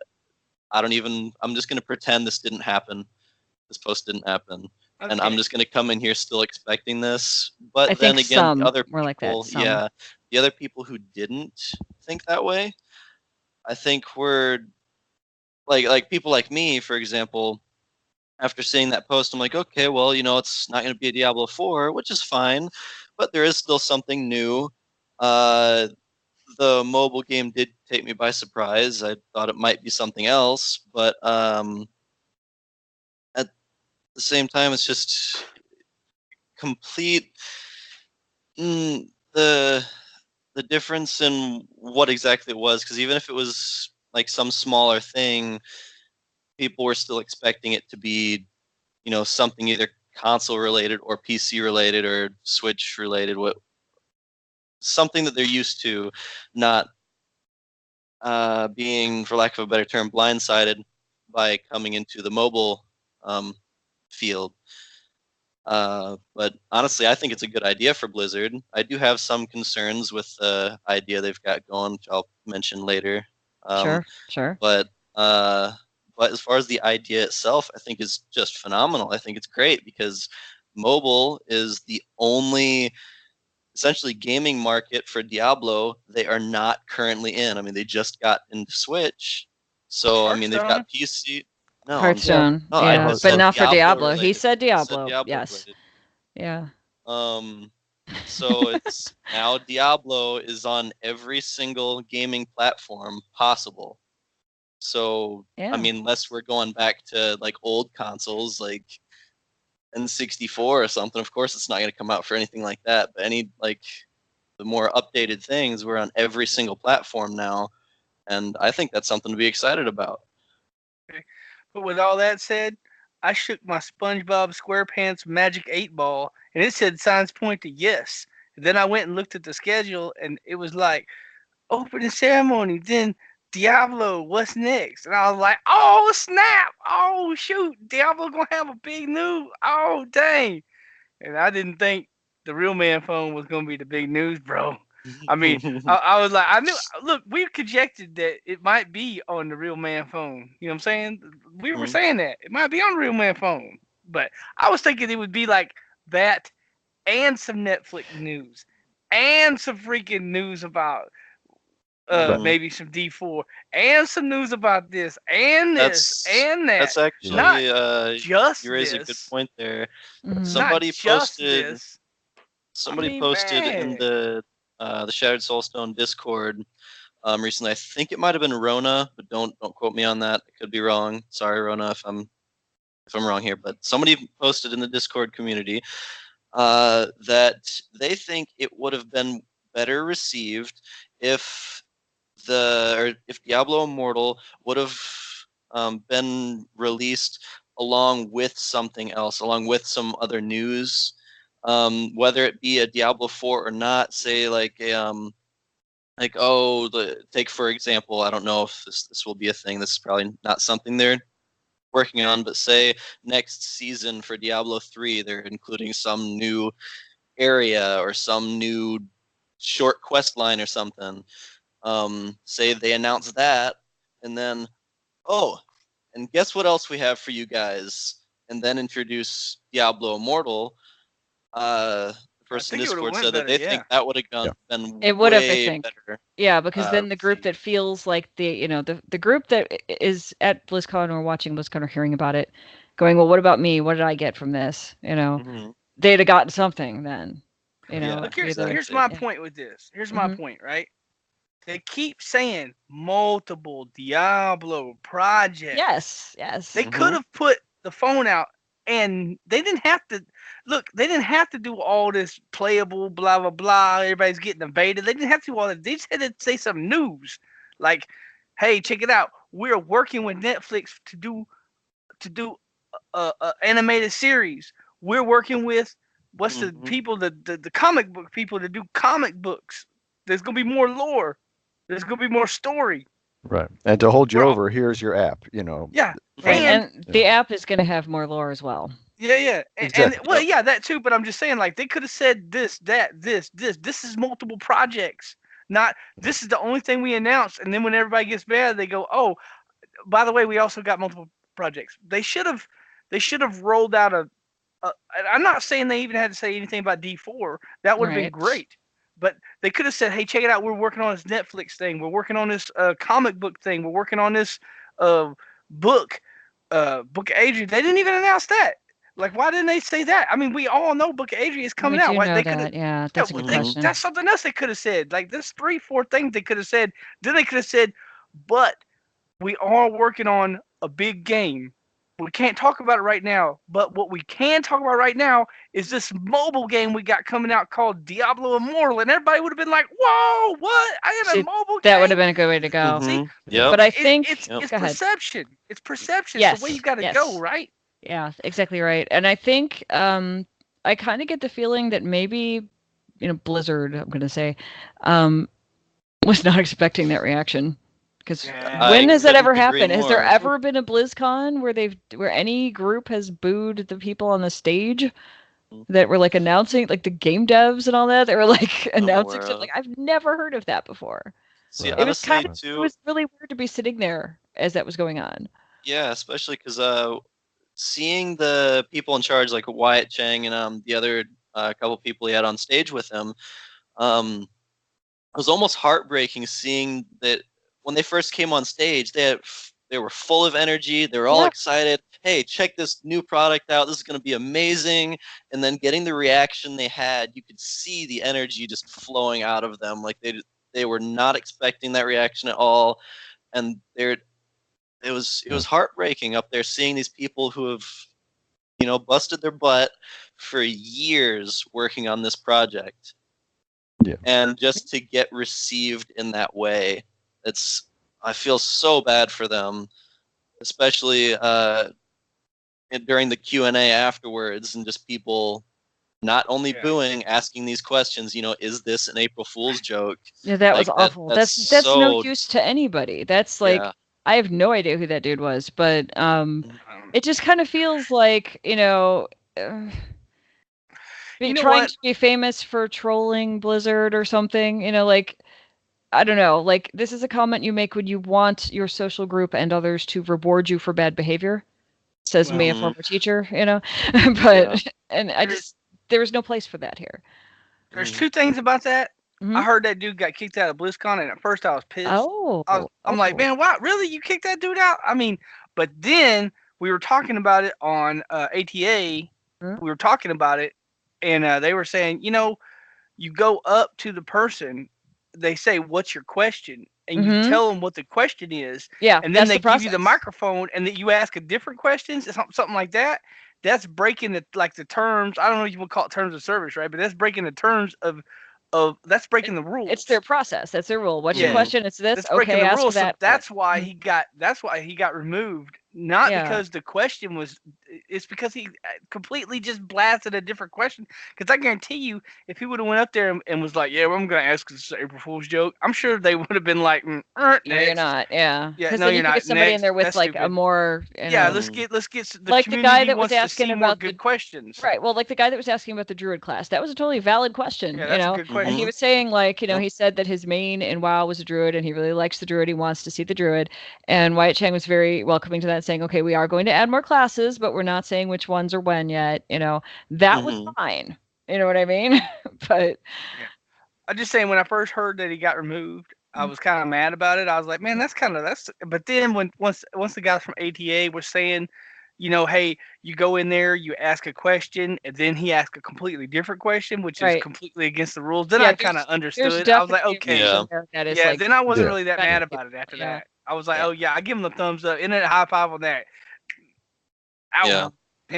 just gonna pretend this didn't happen. This post didn't happen. And I'm Okay. just going to come in here still expecting this. I But think then again, the some other were like that. people, Some. yeah, the other people who didn't think that way, I think were like people like me, for example. After seeing that post, I'm like, okay, well, it's not going to be a Diablo 4, which is fine, but there is still something new. Uh, the mobile game did take me by surprise. I thought it might be something else, but at the same time, it's just complete the difference in what exactly it was, because even if it was like some smaller thing, people were still expecting it to be, something either console related or PC related or Switch related, something that they're used to, not being, for lack of a better term, blindsided by coming into the mobile field. But honestly, I think it's a good idea for Blizzard. I do have some concerns with the idea they've got going, which I'll mention later. Sure. But uh, but as far as the idea itself, I think is just phenomenal. I think it's great because mobile is the only essentially gaming market for Diablo they are not currently in. I mean, they just got into Switch, so I mean they've Hearthstone. got PC. No, Hearthstone. no, Yeah. I But said not for Diablo Diablo. He related. said I said Diablo. Diablo Yes. related. Yeah. Um, so it's now Diablo is on every single gaming platform possible. So Yeah. I mean, unless we're going back to like old consoles like N64 or something, of course it's not going to come out for anything like that. But any like the more updated things, we're on every single platform now, and I think that's something to be excited about. But with all that said, I shook my SpongeBob SquarePants Magic 8 Ball, and it said signs point to yes. And then I went and looked at the schedule, and it was like opening ceremony, then Diablo, what's next? And I was like, oh snap! Oh shoot, Diablo gonna have a big news. Oh dang! And I didn't think the real man phone was gonna be the big news, bro. I mean, I was like, I knew. Look, we conjectured that it might be on the real man phone. You know what I'm saying? We were Mhm. saying that it might be on the real man phone, but I was thinking it would be like that and some Netflix news and some freaking news about Mhm. maybe some D4 and some news about this and this That's and that. that's Not actually just you raise a good this. point there. Mhm. Not Somebody just posted this. I somebody mean, posted in man. the Shattered Soulstone Discord recently. I think it might have been Rona, but don't quote me on that. I could be wrong. Sorry, Rona, if I'm wrong here. But somebody posted in the Discord community that they think it would have been better received if if Diablo Immortal would have been released along with something else, along with some other news, whether it be a Diablo 4 or not. Say like take for example, I don't know if this will be a thing. This is probably not something they're working on, but say next season for Diablo 3, they're including some new area or some new short quest line or something. Say they announce that, and then oh, and guess what else we have for you guys, and then introduce Diablo Immortal. The I person in think it would have Discord went said that better, they yeah. think that would have Yeah. been It would have, I way think. better. Yeah, because then the group Received. that feels like the group that is at BlizzCon or watching BlizzCon or hearing about it, going, well, what about me? What did I get from this? Mhm. They'd have gotten something then. Yeah, Look, Either. here's exactly. my Yeah. point with this. Here's my hmm point, right? They keep saying multiple Diablo projects. Yes. Yes. They could Mhm. have put the phone out and they didn't have to look, they didn't have to do all this playable blah blah blah. Everybody's getting invaded. They didn't have to do all that. They just had to say some news. Like, hey, check it out. We're working with Netflix to do a animated series. We're working with what's the Mhm. people the comic book people to do comic books. There's gonna be more lore. There's gonna be more story. Right. And to hold you We're all, over, here's your app. You know. yeah, Right. Mhm. and And the app is going to have more lore as well. yeah, and Exactly. well, Yep. yeah, that too. But I'm just saying, like, they could have said this, that, this, this. This is multiple projects. Not this is the only thing we announced. And then when everybody gets mad, they go, oh, by the way, we also got multiple projects. They should have rolled out I'm not saying they even had to say anything about D4. That would have been Right. great. But they could have said, hey, check it out. We're working on this Netflix thing. We're working on this comic book thing. We're working on this uh, book, Book of Adrian. They didn't even announce that. Like, why didn't they say that? I mean, we all know Book of Adrian is We coming out. do Why know they could have? that. Yeah, Yeah, that's a good Mhm. question. that's something else they could have said. Like, there's 3, 4 things they could have said. Then they could have said, but we are working on a big game. We can't talk about it right now, but what we can talk about right now is this mobile game we got coming out called Diablo Immortal, and everybody would have been like, "Whoa, what? I got a See, mobile that would have game?" been a good way to go. See, Mhm. Yep. But I it, think, it's Yep. it's go ahead. perception. It's perception. It's the way you Yes. got to go, Yes. right? Yeah, exactly right. And I think I kind of get the feeling that maybe, Blizzard, I'm going to say, um, was not expecting that reaction. Because Yeah. when I has that couldn't ever agree happened? Has there more. ever been a BlizzCon where any group has booed the people on the stage that were like announcing, like the game devs and all that? They were like I'm announcing aware stuff. Like of. I've never heard of that before. See, Right. It was kind honestly, of it too. was really weird to be sitting there as that was going on. Yeah, especially because seeing the people in charge like Wyatt Chang and the other couple people he had on stage with him, it was almost heartbreaking seeing that when they first came on stage, they were full of energy. They were all Yeah. excited. Hey, check this new product out. This is going to be amazing. And then getting the reaction they had, you could see the energy just flowing out of them. Like they were not expecting that reaction at all, and they're it was heartbreaking up there seeing these people who have, busted their butt for years working on this project. Yeah. And just to get received in that way, I feel so bad for them, especially during the Q&A afterwards, and just people not only booing, asking these questions, is this an April Fool's joke? Yeah, that was Like, awful. That's so, no use to anybody. That's like, yeah. I have no idea who that dude was, but Mm-hmm. it just kind of feels like, You know trying what? to be famous for trolling Blizzard or something, like, I don't know, like, this is a comment you make when you want your social group and others to reward you for bad behavior, says me, a Mhm. former teacher, but, Yeah. and there was no place for that here. There's Mhm. 2 things about that. Mhm. I heard that dude got kicked out of BlizzCon, and at first I was pissed. Oh. I'm like, man, wow, really? You kicked that dude out? I mean, but then we were talking about it on ATA. Hmm? We were talking about it, and they were saying, you go up to the person, they say, "What's your question?" And you Mhm. tell them what the question is, Yeah, and then that's they the give you the process. microphone, and that you ask a different questions, something like that. That's breaking the terms. I don't know if you would call it terms of service, right? But that's breaking the terms of that's breaking the rules. It's their process. That's their rule. What's your Yeah. question? It's this. That's breaking Okay, the ask rules. So that. that's why Mhm. he got removed. Not Yeah. because the question was. It's because he completely just blasted a different question. Because I guarantee you, if he would have went up there and was like, "Yeah, well, I'm going to ask this April Fool's joke," I'm sure they would have been like, No, you're "Next." not. Yeah. Yeah, Because no, then you're you could not. get somebody in Next. there with That's like a stupid. more, Yeah, Mhm. let's get the like the guy community that was wants to asking see more about good the questions. right. Well, like the guy that was asking about the druid class. That was a totally valid question, Yeah, that's a good And question. he Mhm. was saying like, Yep. he said that his main in WoW was a druid and he really likes the druid. He wants to see the druid. And Wyatt Chang was very welcoming to that, saying, "Okay, we are going to add more classes, but we're not saying which ones or when yet." That was Mhm. fine. You know what I mean? But Yeah. I'm just saying, when I first heard that he got removed, I was kind of mad about it. I was like, man, that's. But then once the guys from ATA were saying, hey, you go in there, you ask a question, and then he asked a completely different question, which is right. completely against the rules. Then Yeah, I kind of there's understood. I was like, definitely a okay, Yeah. reason there that is yeah. like Then I wasn't Yeah. really that bad mad people. about it after Yeah. that. I was like, Yeah. oh yeah, I give him the thumbs up, and then a high five on that. Out. Yeah.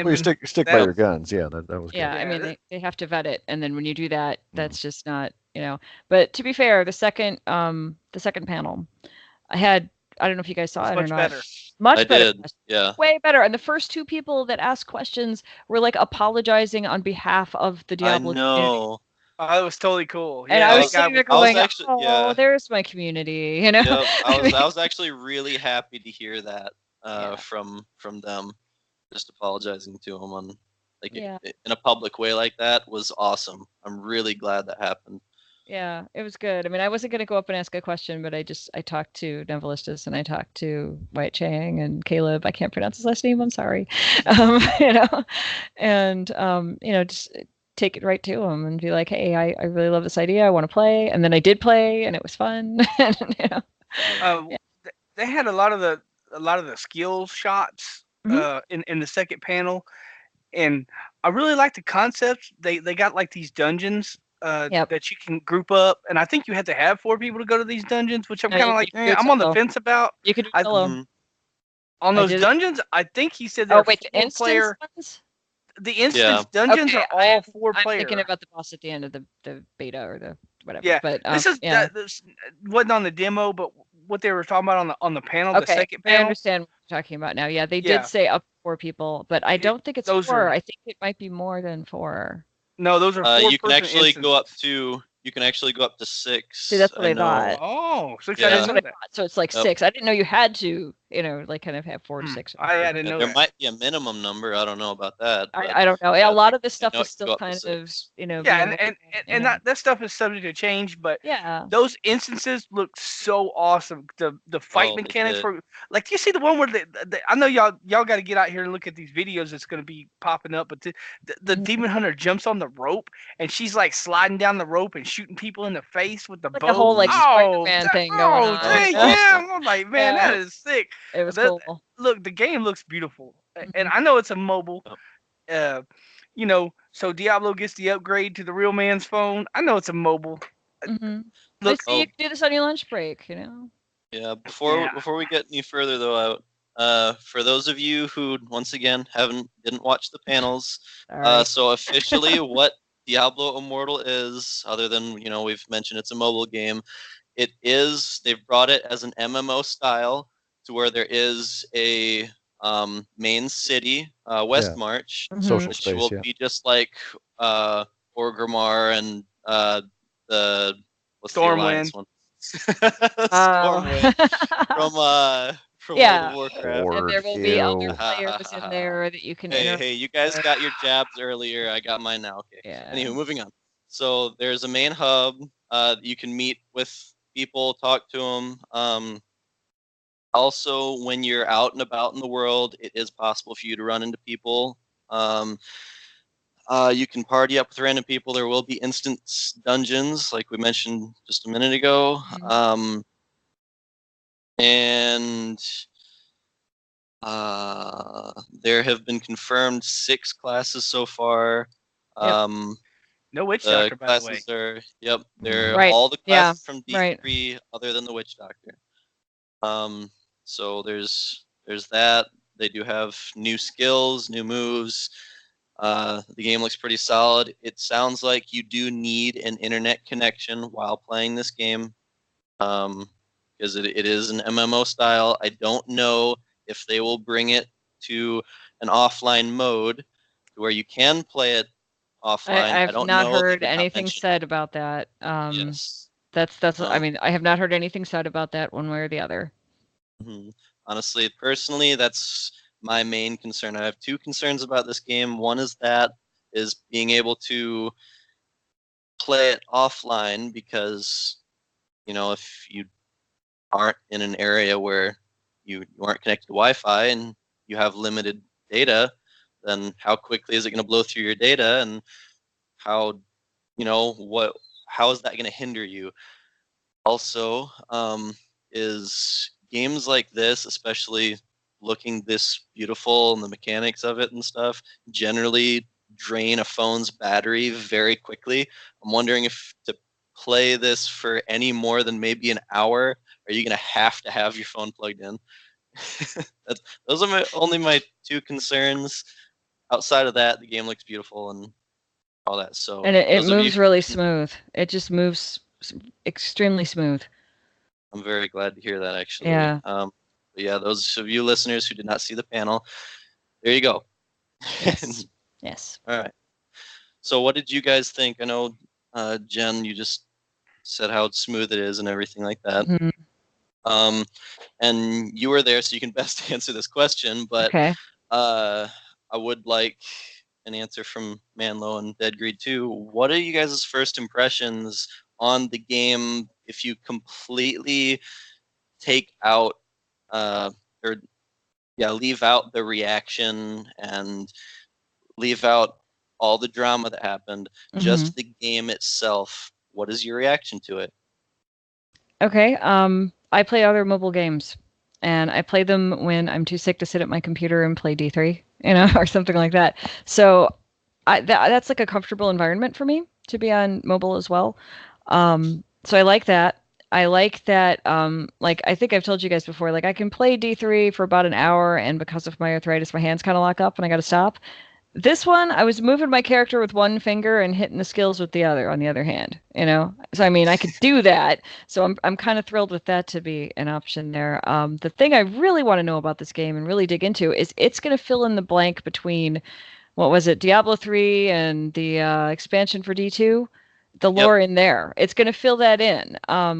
Well, you stick by That- your guns. Yeah, that was good. Yeah, I Yeah, mean they have to vet it, and then when you do that, Mhm. that's just not, But to be fair, the second panel, I don't know if you guys saw It's it or much not. better. Much I better. did. Yeah. Way better. And the first 2 people that asked questions were like apologizing on behalf of the I Diablo community. know. Oh, it was totally cool. And Yeah, I I was that was guy sitting was there I was going, cool. actually "Oh, there's my community," Yep. I I mean, was actually really happy to hear that Yeah. from them. Just apologizing to him on Yeah. in a public way like that was awesome. I'm really glad that happened. Yeah, it was good. I mean, I wasn't gonna go up and ask a question, but I talked to Nevelistus and I talked to Wyatt Chang and Caleb. I can't pronounce his last name. I'm sorry. You know, and just take it right to him and be like, "Hey, I really love this idea. I want to play." And then I did play, and it was fun. and, Uh, yeah. they had a lot of the skills shots Mhm. in the second panel, and I really like the concepts. They got like these dungeons Yep. that you can group up, and I think you had to have 4 people to go to these dungeons, which I'm No, kind you of could like, do it I'm on the solo. fence about. You could do I solo. Mhm. On I those did it. dungeons, I think he said Oh they're wait, the 4 instance player. ones? The instance Yeah. dungeons Okay, are all 4 I'm thinking player. about the boss at the end of the beta or the whatever. Yeah, But yeah. this wasn't on the demo, but what they were talking about on the panel, the Okay, second I panel. understand what you're talking about now. Yeah, they did Yeah, say up to 4 people, but I don't think it's those 4. are I think it might be more than 4. no, those are 4 You can person actually go up instances. to 6. See, that's what I know. thought. Oh, 6. I Yeah. didn't That's know what I that. thought. So it's like Yep. 6. I didn't know you had to, like kind of have 4 to 6. I didn't Yeah, know there that. might be a minimum number. I don't know about that, but I don't know. yeah, A lot of this I stuff know is it can still go up to kind of, 6. Yeah, being and looked and, at, and that stuff is subject to change, but Yeah. those instances look so awesome. The fight Oh, they mechanics did. for like, you see the one where I know y'all got to get out here and look at these videos that's going to be popping up, but the Mhm. demon hunter jumps on the rope and she's like sliding down the rope and shooting people in the face with the Like a bow. whole like Spider-Man thing going on. That was Dang, awesome. yeah! I'm like, man, that Yeah, is sick. it was That, cool. look, the game looks beautiful, and Mhm. I know it's a mobile. Yep. Uh, so Diablo gets the upgrade to the real man's phone. I know it's a mobile. Mhm. But Look, see, you Oh, can do this on your lunch break, yeah. yeah, Before we get any further, though, For those of you who, once again, didn't watch the panels, All right. so officially, what Diablo Immortal is, other than we've mentioned it's a mobile game, they've brought it as an MMO style to where there is a main city, Westmarch, Social which space, will yeah. be just like Orgrimmar and the what's the Stormwind. alliance one? Oh. Stormwind from World of Yeah. Warcraft. And there Horde, will be other ew. players in there that you can interact Hey, you guys with. got your jabs earlier. I got mine now. Okay. Yeah. Anywho, moving on. So there's a main hub. You can meet with people, talk to them. Also, when you're out and about in the world, it is possible for you to run into people. You can party up with random people. There will be instance dungeons, like we mentioned just a minute ago. And there have been confirmed 6 classes so far. Yep. No witch The doctor, by the way. classes are they're Right. all the Yeah. classes from Right. D3 other than the witch doctor. So there's that. They do have new skills, new moves. The game looks pretty solid. It sounds like you do need an internet connection while playing this game, because it is an MMO style. I don't know if they will bring it to an offline mode where you can play it offline. I I've don't not know. They heard did not anything mention. said about that. Yes. That's I Um, mean, I have not heard anything said about that one way or the other. Honestly, personally, that's my main concern. I have 2 concerns about this game. One is being able to play it offline, because if you aren't in an area where you aren't connected to Wi-Fi and you have limited data, then how quickly is it going to blow through your data, and how what how is that going to hinder you? Also, is games like this, especially looking this beautiful and the mechanics of it and stuff, generally drain a phone's battery very quickly. I'm wondering if to play this for any more than maybe an hour, are you going to have your phone plugged in? Those are only my 2 concerns. Outside of that, the game looks beautiful and all that. So And it those of you, moves really smooth. It just moves extremely smooth. I'm very glad to hear that, actually. Yeah. But yeah, those of you listeners who did not see the panel, there you go. Yes. Yes. All right. So what did you guys think? I know, Jen, you just said how smooth it is and everything like that. Mhm. And you were there, so you can best answer this question. But Okay. I would like an answer from Manlow and Deadgreed too. What are you guys' first impressions on the game if you completely take out or leave out the reaction and leave out all the drama that happened, Mhm. just the game itself? What is your reaction to it? Okay. I play other mobile games, and I play them when I'm too sick to sit at my computer and play D3, or something like that. So that's like a comfortable environment for me to be on mobile as well. So I like that. I like that. Like I think I've told you guys before, like I can play D3 for about an hour, and because of my arthritis, my hands kind of lock up, and I got to stop. This one, I was moving my character with one finger and hitting the skills with the other on the other hand, So I mean, I could do that. So I'm kind of thrilled with that to be an option there. The thing I really want to know about this game and really dig into is it's going to fill in the blank between what was it, Diablo 3 and the expansion for D2, the Yep. lore in there. It's going to fill that in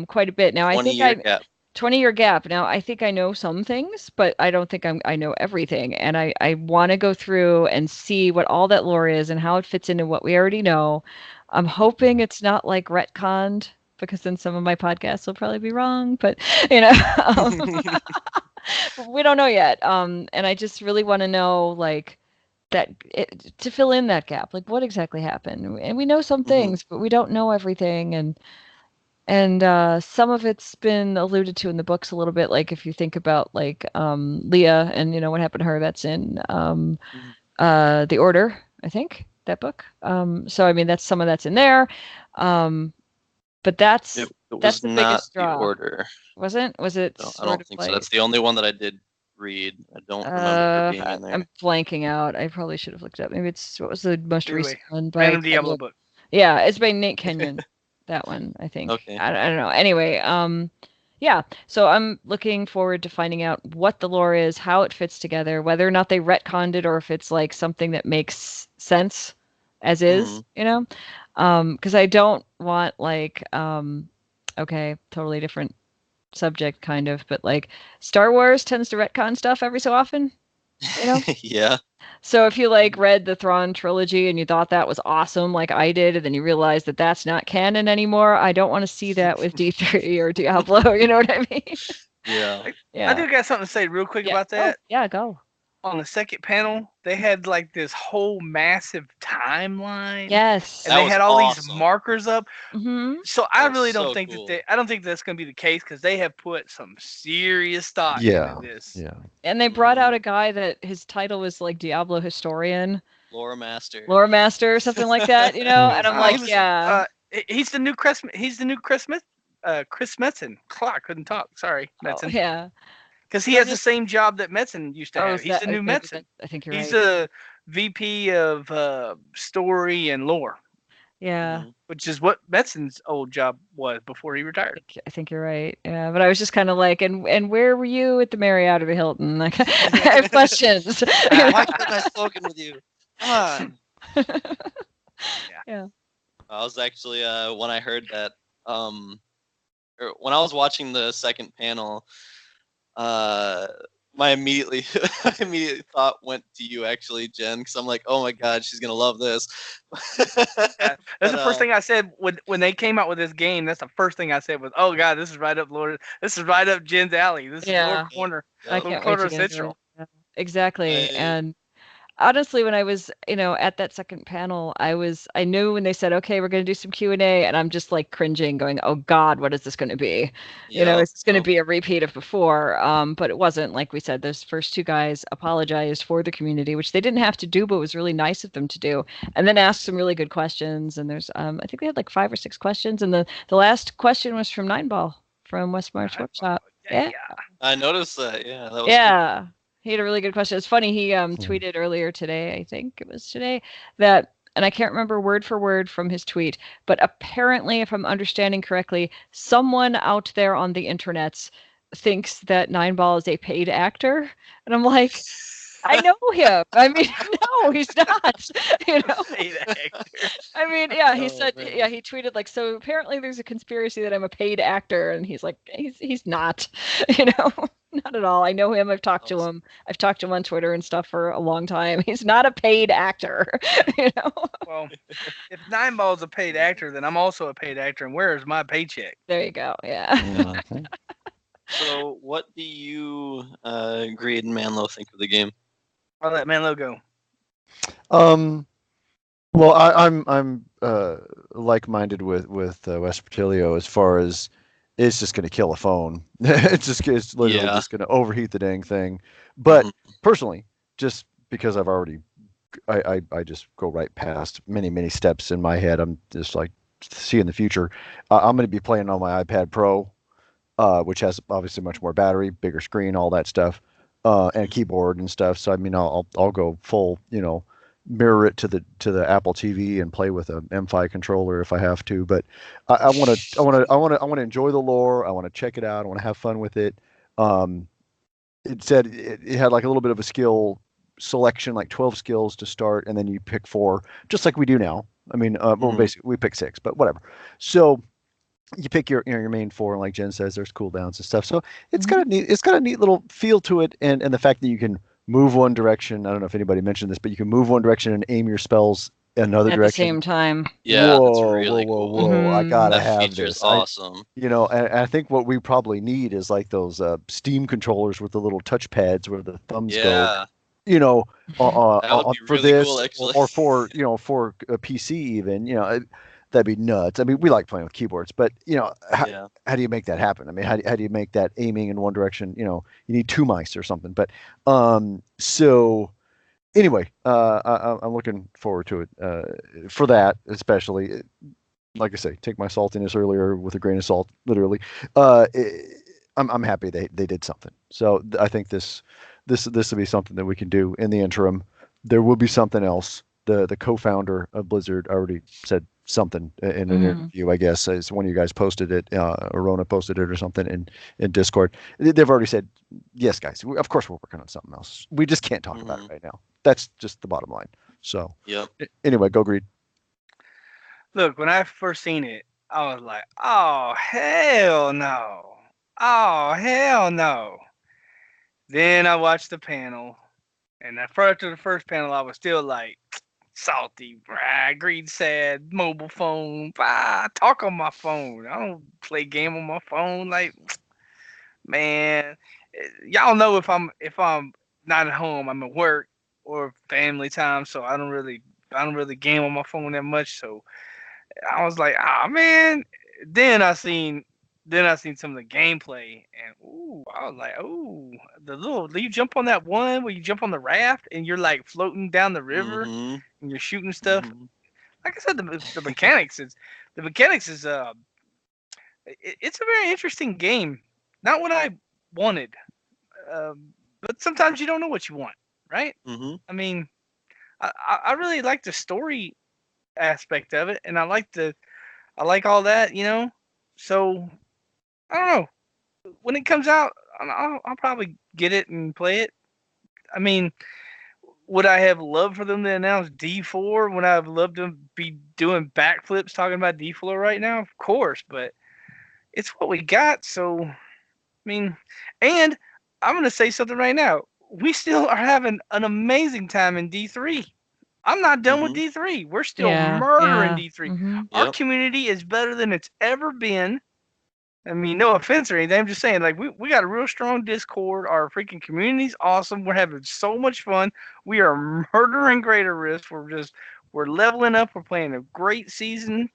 quite a bit. Now, I think 20-year gap. 20-year gap. Now, I think I know some things, but I don't think I know everything. And I want to go through and see what all that lore is and how it fits into what we already know. I'm hoping it's not like retconned, because then some of my podcasts will probably be wrong, but we don't know yet. And I just really want to know, like, to fill in that gap, like what exactly happened. And we know some things, but we don't know everything. And some of it's been alluded to in the books a little bit, like if you think about like Leah and what happened to her, that's in The Order, I think, that book. So I mean that's some of that's in there. But that's It that's was the not biggest the draw. Order. Was it No, I sort don't of think so. like That's the only one that I did read. I don't remember her being in there. I'm blanking out. I probably should have looked it up. Maybe it's what was the most Do recent a one by random Diablo Kenyon. book. Yeah, it's by Nate Kenyon. That one, I think. Okay. I don't know. Anyway, yeah. So I'm looking forward to finding out what the lore is, how it fits together, whether or not they retconned it, or if it's like something that makes sense as is, you know? Because I don't want like, okay, totally different subject kind of, but like Star Wars tends to retcon stuff every so often, you know? Yeah. So if you like read the Thrawn trilogy and you thought that was awesome, like I did, and then you realize that that's not canon anymore, I don't want to see that with D3 or Diablo. You know what I mean? Yeah. I Yeah. do got something to say real quick Yeah. about that. Yeah, go. On the second panel, they had like this whole massive timeline. Yes. And That they was had all these awesome. markers up. Mm-hmm. So I That was really don't so think cool. I don't think that's going to be the case because they have put some serious thought Yeah. into this. Yeah. And they brought out a guy that his title was like Diablo historian, Lore Master. lore master, something like that, you know? And I'm He like, was, yeah. he's the new Chris. He's the new Chris Smith. Chris Metzen. I couldn't talk. Sorry, Oh, Metzen. yeah. Because he So has the just- same job that Metzen used to Oh, have. is He's the that new maybe Metzen. I think you're He's right. the VP of story and lore, Yeah. which is what Metzen's old job was before he retired. I think you're right. Yeah, but I was just kind of like, and where were you at the Marriott or the Hilton? Like, I have questions. Why couldn't I have spoken with you? Come on. Yeah. I was actually when I heard that or when I was watching the second panel, my immediate thought went to you actually, Jen, because I'm like, oh my god, she's gonna love this. That's the first thing I said when they came out with this game. That's the first thing I said was, "Oh God, this is right up Lord. This is right up Jen's alley. This is Yeah. Lord Corner, I Lord can't wait Corner to get into Central." it. Yeah. Exactly. I- And honestly, when I was, at that second panel, I knew when they said, okay, we're going to do some Q&A, and I'm just like cringing, going, oh God, what is this going to be? yeah, Is this going to be a repeat of before? But it wasn't. Like we said, those first two guys apologized for the community, which they didn't have to do, but was really nice of them to do, and then asked some really good questions. And there's, I think we had like 5 or 6 questions, and the last question was from Nineball from West March Workshop. Yeah. I noticed that. Yeah, that was cool. Yeah. He had a really good question. It's funny. He tweeted earlier today, I think it was today, that, and I can't remember word for word from his tweet, but apparently, if I'm understanding correctly, someone out there on the internets thinks that Nineball is a paid actor. And I'm like, I know him. I mean, no, he's not. Paid actor. I mean, yeah, he Oh, said, man. yeah, he tweeted like, so apparently there's a conspiracy that I'm a paid actor, and he's like, he's not, not at all. I know him. I've talked to him. I've talked to him on Twitter and stuff for a long time. He's not a paid actor, Well, if Nineball's a paid actor, then I'm also a paid actor, and where is my paycheck? There you go. Yeah. So, what do you, Greed and Manlow, think of the game? I'll let Manlow go. Well, I'm like-minded with Vespertilio as far as it's just going to kill a phone. It's literally just going to overheat the dang thing. But personally, just because I've already, I just go right past many steps in my head. I'm just like seeing the future. I'm going to be playing on my iPad Pro, which has obviously much more battery, bigger screen, all that stuff, and a keyboard and stuff. So I mean, I'll go full, mirror it to the Apple TV and play with a M5 controller if I have to. But I want to enjoy the lore. I want to check it out. I want to have fun with it. It said it had like a little bit of a skill selection, like 12 skills to start, and then you pick 4, just like we do now. I mean, well, basically we pick 6, but whatever. So you pick your main 4, and like Jen says, there's cooldowns and stuff. So it's got a neat little feel to it, and the fact that you can move one direction. I don't know if anybody mentioned this, but you can move one direction and aim your spells another At direction. the same time. Yeah, whoa, that's really whoa, cool. whoa! I gotta That have feature's this. awesome. And I think what we probably need is like those Steam controllers with the little touch pads where the thumbs go. Yeah, That would be for really this, cool, actually. or for a PC even. That'd be nuts. I mean, we like playing with keyboards, but how do you make that happen? I mean, how do you make that aiming in one direction? You need 2 mice or something. But so anyway, I'm looking forward to it for that, especially. Like I say, take my saltiness earlier with a grain of salt, literally. I'm happy they did something. So I think this this will be something that we can do in the interim. There will be something else. The co-founder of Blizzard already said something in an interview, I guess, as one of you guys posted it, Arona posted it or something in Discord. They've already said, yes, guys, of course we're working on something else. We just can't talk about it right now. That's just the bottom line. So, anyway, go Greed. Look, when I first seen it, I was like, oh, hell no. Oh, hell no. Then I watched the panel, and after the first panel, I was still like, salty. Greed said, mobile phone. Talk on my phone. I don't play game on my phone. Like, man, y'all know if I'm not at home, I'm at work or family time, so I don't really game on my phone that much. So I was like, ah, man. Then I seen some of the gameplay, and I was like, you jump on that one where you jump on the raft and you're like floating down the river and you're shooting stuff. Like I said, the mechanics is it's a very interesting game. Not what I wanted, but sometimes you don't know what you want, right? I mean, I really like the story aspect of it, and I like all that, you know. So I don't know. When it comes out, I'll probably get it and play it. I mean, would I have loved for them to announce D4? Would I have loved them to be doing backflips talking about D4 right now? Of course, but it's what we got. So, I mean, and I'm going to say something right now. We still are having an amazing time in D3. I'm not done with D3. We're still murdering D3. Our community is better than it's ever been. I mean, no offense or anything. I'm just saying, like, we got a real strong Discord. Our freaking community's awesome. We're having so much fun. We are murdering Greater Rift. We're leveling up. We're playing a great season.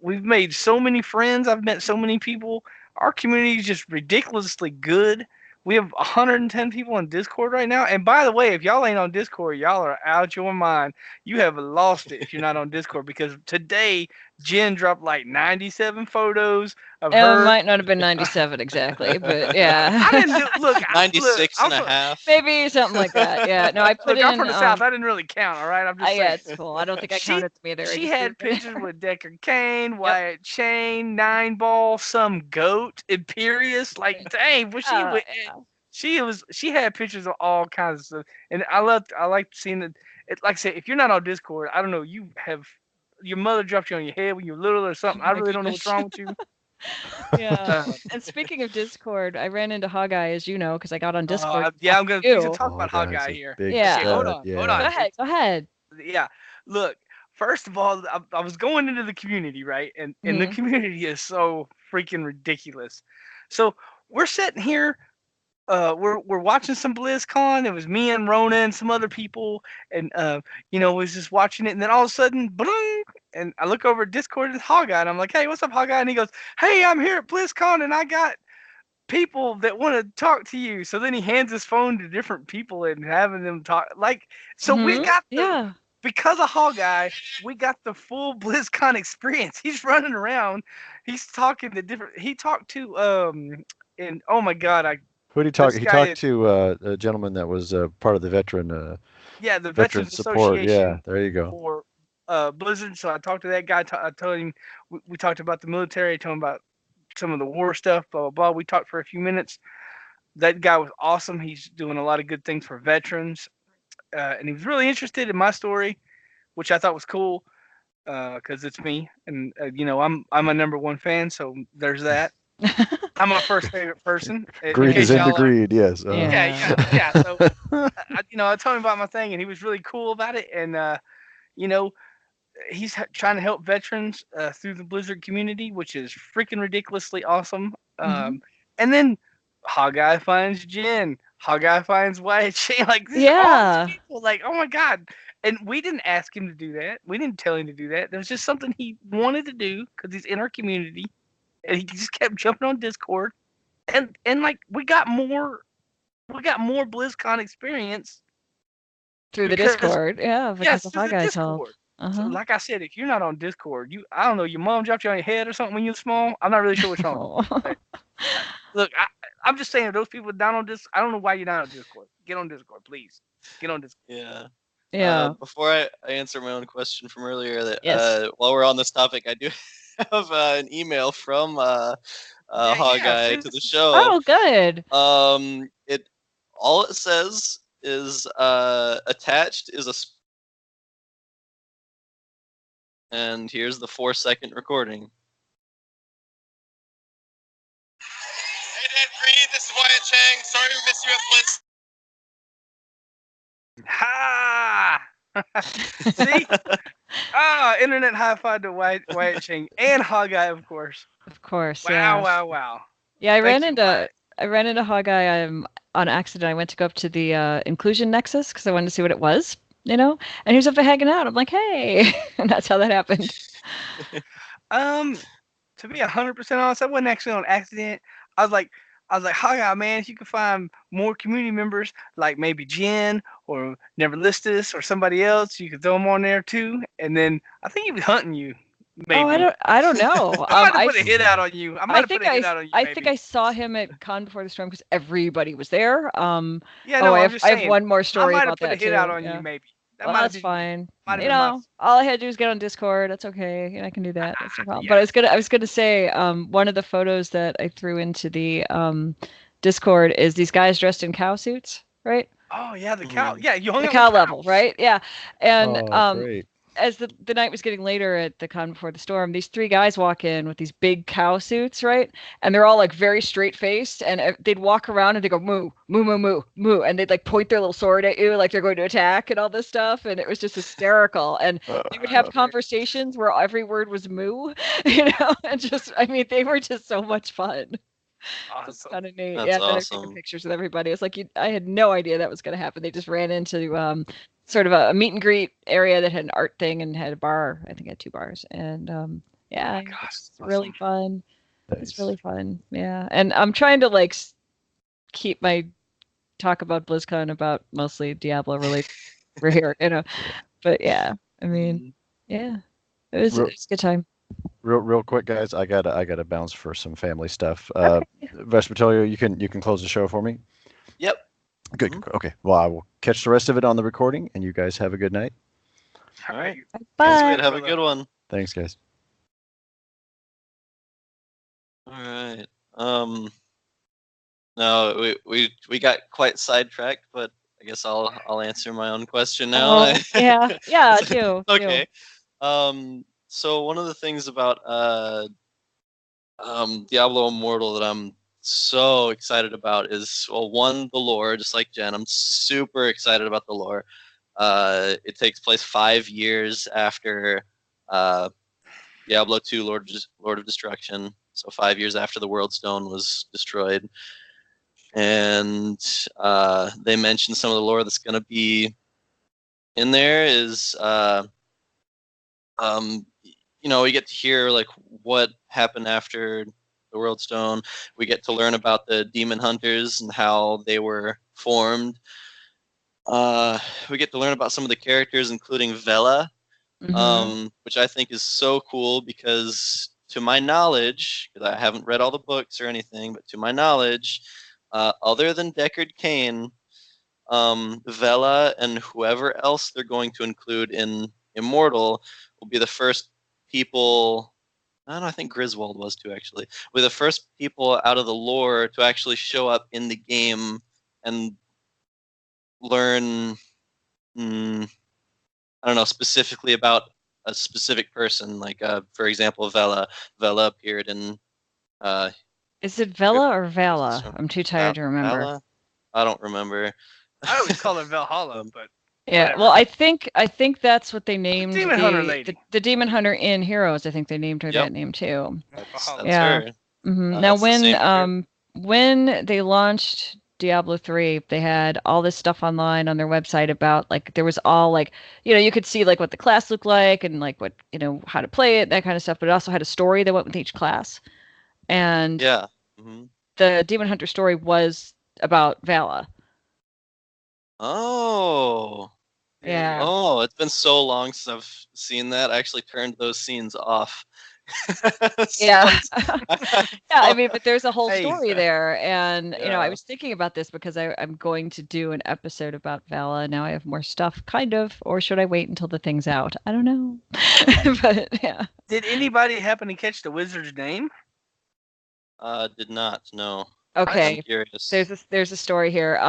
We've made so many friends. I've met so many people. Our community is just ridiculously good. We have 110 people on Discord right now. And by the way, if y'all ain't on Discord, y'all are out your mind. You have lost it if you're not on Discord, because today Jen dropped like 97 photos of her. It might not have been 97 exactly, but yeah. I didn't do, look. 96 and a half. Maybe something like that. Yeah. No, I put look, I'm from the South. I didn't really count. All right, I'm just saying. Yeah, it's cool. I don't think I counted them either. She had pictures with Deckard Cain, Wyatt Chain, 9-Ball, some goat, Imperius. Like, dang, was she had pictures of all kinds of stuff, and I like seeing it. Like I said, if you're not on Discord, I don't know. You have your mother dropped you on your head when you were little or something. I really don't know what's wrong with you. Yeah. And speaking of Discord, I ran into Hogeye, as you know, because I got on Discord. I'm going to talk about Hogeye here. Yeah. Okay, hold on. Go ahead. Yeah. Look, first of all, I was going into the community, right? And the community is so freaking ridiculous. So we're sitting here. We're watching some BlizzCon. It was me and Rona and some other people, and was just watching it. And then all of a sudden, boom! And I look over at Discord and Hogeye, and I'm like, "Hey, what's up, Hogeye?" And he goes, "Hey, I'm here at BlizzCon, and I got people that want to talk to you." So then he hands his phone to different people and having them talk. Like, so we got because of Hogeye, we got the full BlizzCon experience. He's running around, he's talking to different. He talked to and oh my god, who did he talk? He talked to a gentleman that was part of the veteran. The Veterans support. Yeah, there you go. For Blizzard. So I talked to that guy. I told him we talked about the military. I told him about some of the war stuff. Blah blah blah. We talked for a few minutes. That guy was awesome. He's doing a lot of good things for veterans, and he was really interested in my story, which I thought was cool because it's me, and I'm a number one fan. So there's that. I'm my first favorite person. Greed is into greed, yes. Yeah. So, I told him about my thing, and he was really cool about it. And, he's trying to help veterans through the Blizzard community, which is freaking ridiculously awesome. And then Hogeye finds Jen. Hogeye finds Wyatt Chain. Like, all these people, like, oh my God. And we didn't ask him to do that. We didn't tell him to do that. There was just something he wanted to do because he's in our community. And he just kept jumping on Discord, and like we got more BlizzCon experience through the Discord, because of Hogeye's help. So like I said, if you're not on Discord, I don't know, your mom dropped you on your head or something when you were small. I'm not really sure what's wrong. Look, I'm just saying, those people down on this. I don't know why you're not on Discord. Get on Discord, please. Get on Discord. Yeah. Yeah. Before I answer my own question from earlier, that Yes. while we're on this topic, I do have an email from Yeah. Hawkeye to Since the show. Oh, good. It all it says is attached is and here's the 4-second recording. Hey, Deadgreed, this is Wyatt Chang. Sorry we missed you at Blizz. ha! See? Internet high five to Wyatt Ching and Hogeye, of course. Of course. Yeah. Wow. Yeah, I Thank ran you, into Wyatt. Hogeye on accident. I went to go up to the inclusion nexus because I wanted to see what it was, and he was up there hanging out. I'm like, hey, and that's how that happened. To be 100% honest, I wasn't actually on accident. I was like, Hogeye, man, if you could find more community members, like maybe Jen or Neverlistus or somebody else, you could throw them on there too. And then I think he was hunting you, Oh, maybe. I don't know. I might have put a hit out on you. I think I saw him at Con Before the Storm because everybody was there. Yeah, no, I'm just I have saying. one more I story might have about put a that hit too. out on Yeah. you, maybe. That Well, might have that's been, fine. might have been my. All I had to do was get on Discord. That's okay. I can do that. That's no problem. Yeah. But I was gonna say, one of the photos that I threw into the Discord is these guys dressed in cow suits, right? Oh yeah, the cow. Yeah, you hung The out cow with level, cows. right? Yeah. And Oh, great. as the night was getting later at the Con Before the Storm, these 3 guys walk in with these big cow suits, right? And they're all like very straight faced, and they'd walk around and they go moo, moo, moo, moo, moo, and they'd like point their little sword at you like they're going to attack and all this stuff, and it was just hysterical. And they would have conversations where every word was moo, and they were just so much fun. It's Awesome. kind of neat. That's Yeah, and then I was awesome. taking pictures with everybody. It's like I had no idea that was going to happen. They just ran into sort of a meet and greet area that had an art thing and had a bar. I think it had 2 bars. And yeah, Oh my gosh, it's that's really awesome. fun. It's Nice. really fun. Yeah, and I'm trying to like keep my talk about BlizzCon about mostly Diablo related. We're here, But yeah, I mean, yeah, it was a good time. Real quick, guys. I gotta bounce for some family stuff. Okay. Vespertilio, you can close the show for me. Yep. Good. Okay. Well, I will catch the rest of it on the recording, and you guys have a good night. All right. Bye. Have a good one. Thanks, guys. All right. No, we got quite sidetracked, but I guess I'll answer my own question now. Oh, yeah, do. Okay. So one of the things about Diablo Immortal that I'm so excited about is, well, one, the lore, just like Jen. I'm super excited about the lore. It takes place 5 years after Diablo 2, Lord of Destruction. So 5 years after the World Stone was destroyed. And they mentioned some of the lore that's going to be in there is, we get to hear like what happened after the World Stone. We get to learn about the demon hunters and how they were formed. We get to learn about some of the characters, including Vela, which I think is so cool because, to my knowledge, because I haven't read all the books or anything, but to my knowledge, other than Deckard Cain, Vela and whoever else they're going to include in Immortal will be the first people. I don't know, I think Griswold was too, actually. We're the first people out of the lore to actually show up in the game and learn, I don't know, specifically about a specific person. Like, for example, Vela. Vela appeared in. Is it Vela or Vala? I'm too tired to remember. Vela? I don't remember. I always call her Valhalla, but Yeah, whatever. well, I think that's what they named Demon Hunter lady. the Demon Hunter in Heroes. I think they named her Yep. that name too. That's Yeah. her. Now, That's the same when they launched Diablo 3, they had all this stuff online on their website about like there was all like you could see like what the class looked like and like what how to play it, that kind of stuff. But it also had a story that went with each class, and Yeah. Mm-hmm. the Demon Hunter story was about Vala. Oh. Yeah. Oh, it's been so long since I've seen that. I actually turned those scenes off Yeah. Someone's- Yeah, I mean, but there's a whole Hey. story there. And, you know, I Yeah. was thinking about this because I'm going to do an episode about Vala. Now I have more stuff, kind of. Or should I wait until the thing's out? I don't know. But yeah. Did anybody happen to catch the wizard's name? Did not. No. Okay. I'm curious. There's a story here.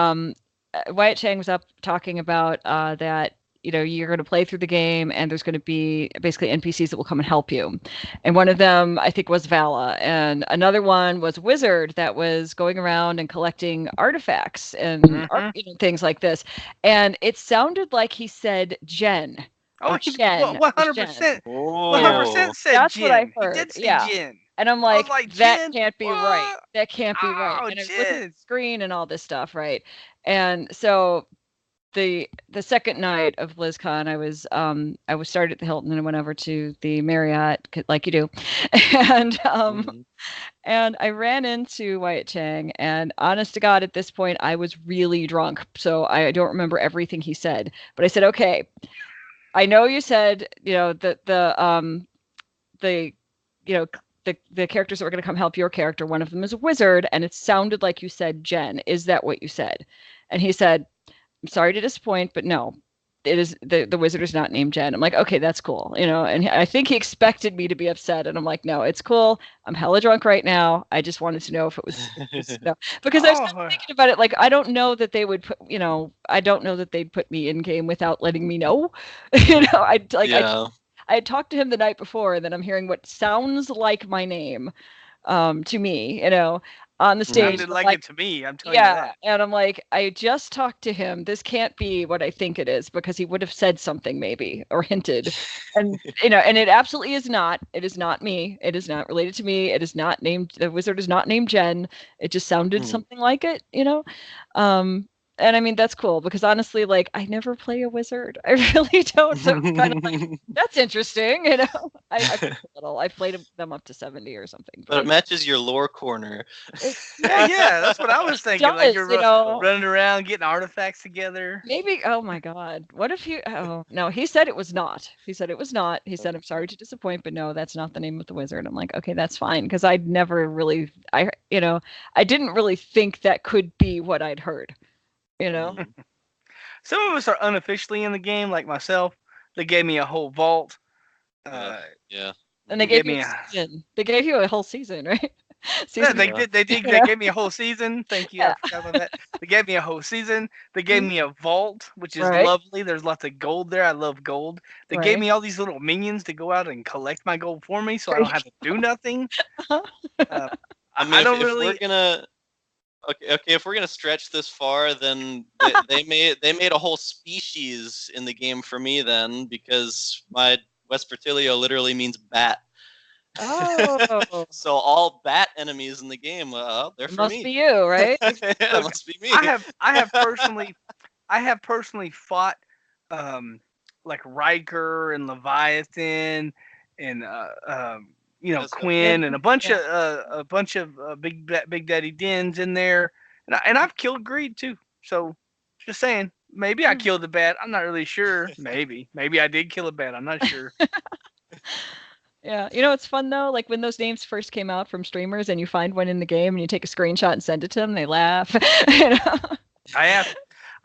Wyatt Chang was up talking about that you're going to play through the game and there's going to be basically NPCs that will come and help you, and one of them I think was Vala, and another one was a wizard that was going around and collecting artifacts and things like this, and it sounded like he said Jen. Oh, Or he Jen. 100%. Oh. 100% said That's Jin. what I He heard. did say Yeah. Jin. And I'm I was like, like, that Jen, can't be right. what? That can't be right. Oh, And I was looking at Jen. the screen and all this stuff, right? And so the second night of BlizzCon, I was started at the Hilton and I went over to the Marriott, like you do, and Mhm. and I ran into Wyatt Chang, and honest to God, at this point, I was really drunk, so I don't remember everything he said. But I said, okay, I know you said, the you know the characters that were going to come help your character, one of them is a wizard, and it sounded like you said Jen. Is that what you said? And he said, I'm sorry to disappoint, but no, it is the wizard is not named Jen. I'm like, okay, that's cool, and I think he expected me to be upset, and I'm like, no, it's cool. I'm hella drunk right now. I just wanted to know if it was no. Because I was Oh, thinking about it, like I don't know that they would put, I don't know that they'd put me in game without letting me know. Yeah. I had talked to him the night before, and then I'm hearing what sounds like my name, to me, on the stage. sounded I'm like like, it to me. I'm telling you yeah, that. and I'm like, I just talked to him. This can't be what I think it is, because he would have said something maybe or hinted, and and it absolutely is not. It is not me. It is not related to me. It is not named. The wizard is not named Jen. It just sounded Mhm. something like it. Um, and I mean that's cool because honestly, like I never play a wizard. I really don't. So it's kind of like that's interesting. I played a little. I played them up to 70 or something. But it matches your lore corner. Yeah, that's what I was thinking. Like does, you're running around getting artifacts together. Maybe. Oh my God. What if you? Oh no. He said it was not. He said it was not. He said, "I'm sorry to disappoint, but no, that's not the name of the wizard." I'm like, okay, that's fine, because I'd never really, I didn't really think that could be what I'd heard. Mhm. Some of us are unofficially in the game, like myself. They gave me a whole vault. Yeah. And they They gave gave you me a a. season. They gave you a whole season, right? Yeah, Season. they Yeah. did. They did. They gave me a whole season. Thank you. Yeah. I forgot about that. They gave me a whole season. They gave me a vault, which is Right. lovely. There's lots of gold there. I love gold. They gave Right. me all these little minions to go out and collect my gold for me, so I don't have to do nothing. I mean, I don't if we're really. gonna if we're gonna stretch this far, then they made a whole species in the game for me then, because my Vespertilio literally means bat. Oh, So all bat enemies in the game, they're it for must me. be you, right? Yeah, it Look, must be me. I have personally fought like Riker and Leviathan and That's Quinn and a bunch Yeah. of Big Daddy Dens in there, and I've killed Greed too. So just saying, maybe I Hmm. killed the bat. I'm not really sure. Maybe I did kill a bat. I'm not sure. Yeah. It's fun though, like when those names first came out from streamers and you find one in the game and you take a screenshot and send it to them, they laugh. I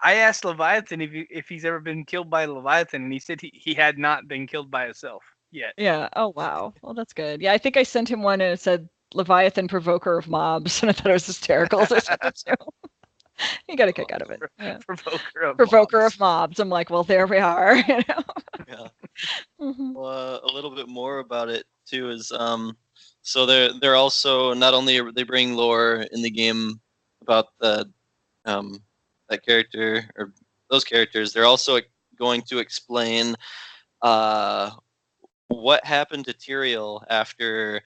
asked Leviathan if he's ever been killed by Leviathan, and he said he had not been killed by himself yet. Yeah. Oh wow. Well, that's good. Yeah, I think I sent him one and it said Leviathan Provoker of Mobs, and I thought it was hysterical. So I sent it to him. He got a kick out of it. Yeah. Provoker of of Mobs. I'm like, well, there we are. Yeah. Mhm. Well, a little bit more about it too is so they're also, not only are they bring lore in the game about the that character or those characters, they're also going to explain what happened to Tyrael after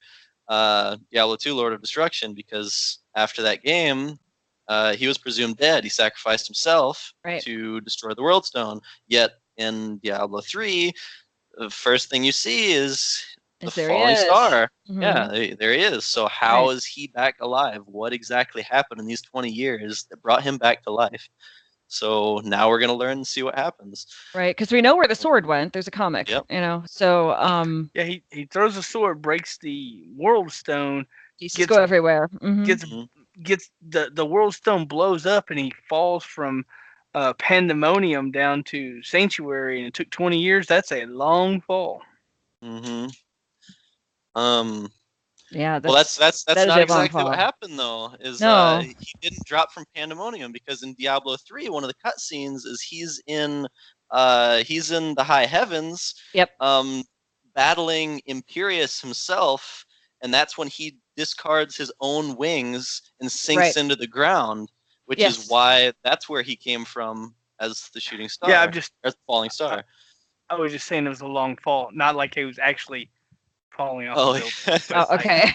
Diablo 2 Lord of Destruction, because after that game he was presumed dead. He sacrificed himself Right. to destroy the World Stone. Yet in Diablo 3, the first thing you see is the There he falling is. star. Mhm. Yeah, there he is. So how Right. is he back alive? What exactly happened in these 20 years that brought him back to life? So now we're gonna learn and see what happens. Right, because we know where the sword went. There's a comic, Yep. So Yeah, he throws a sword, breaks the world stone, pieces gets go everywhere. Hmm. gets Mhm. gets the world stone blows up, and he falls from pandemonium down to sanctuary, and it took 20 years. That's a long fall. Mhm. Um. Yeah, Well, that's that is not a long exactly what fall. happened though. Is No. he didn't drop from Pandemonium, because in Diablo 3, one of the cutscenes is he's in the high heavens, Yep. battling Imperius himself, and that's when he discards his own wings and sinks Right. into the ground, which is Yes. why that's where he came from as the shooting star, Yeah, or the falling star. I was just saying it was a long fall, not like he was actually falling off Oh, a building. Oh, okay.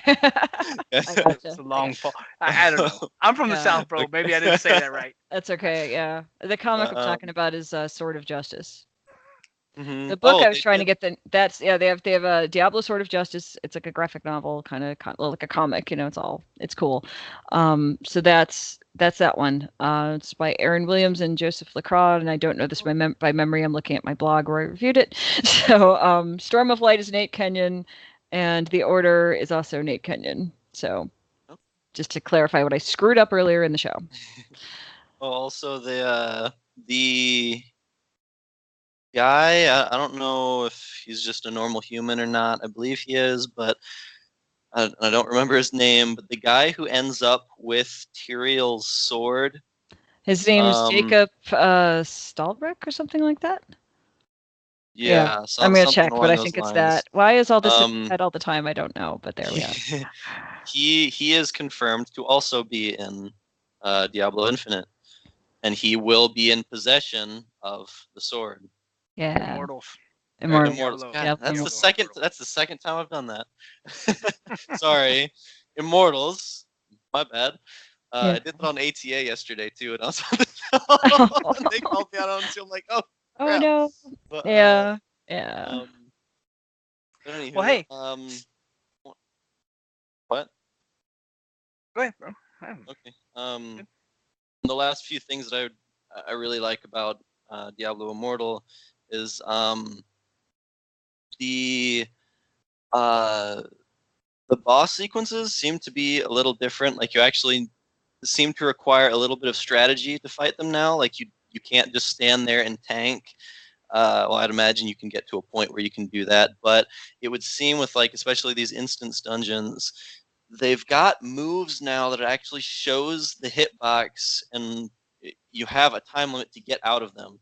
yeah. I It's gotcha. a long fall. I don't know. I'm from the Yeah. South, bro. Maybe I didn't say that right. That's okay. Yeah, the comic I'm Um, talking about is Sword of Justice. mhm. The book Oh, I was they trying to did. get that's they have a Diablo Sword of Justice. It's like a graphic novel, kind of like a comic. It's cool. So that's that one. It's by Aaron Williams and Joseph Lacroix, and I don't know this by memory. I'm looking at my blog where I reviewed it. So Storm of Light is Nate Kenyon, and The Order is also Nate Kenyon. So Oh. just to clarify what I screwed up earlier in the show. Oh, also the guy, I don't know if he's just a normal human or not. I believe he is, but I don't remember his name. But the guy who ends up with Tyrael's sword, His name's um, Jacob Stahlbreck or something like that. Yeah, yeah, I'm gonna something check, but along I those think it's that. lines. Why is all this in my Um, head all the time? I don't know, but there we are. he is confirmed to also be in Diablo Infinite, and he will be in possession of the sword. Yeah, Immortals. Immortal. Immortals. Diablo. God, Yep. that's the Diablo second. Immortal. That's the second time I've done that. Sorry, Immortals. My bad. Yeah. I did that on ATA yesterday too, and I was on the show, and they called me out on it. So I'm like, oh Oh crap. no. But Yeah. Yeah. um, but anywho, Well, hey, what? go ahead, bro. Okay. The last few things that I really like about Diablo Immortal is the uh the boss sequences seem to be a little different. Like, you actually seem to require a little bit of strategy to fight them now. Like, you can't just stand there and tank. Well, I'd imagine you can get to a point where you can do that, but it would seem with, like, especially these instance dungeons, they've got moves now that actually shows the hitbox, and you have a time limit to get out of them.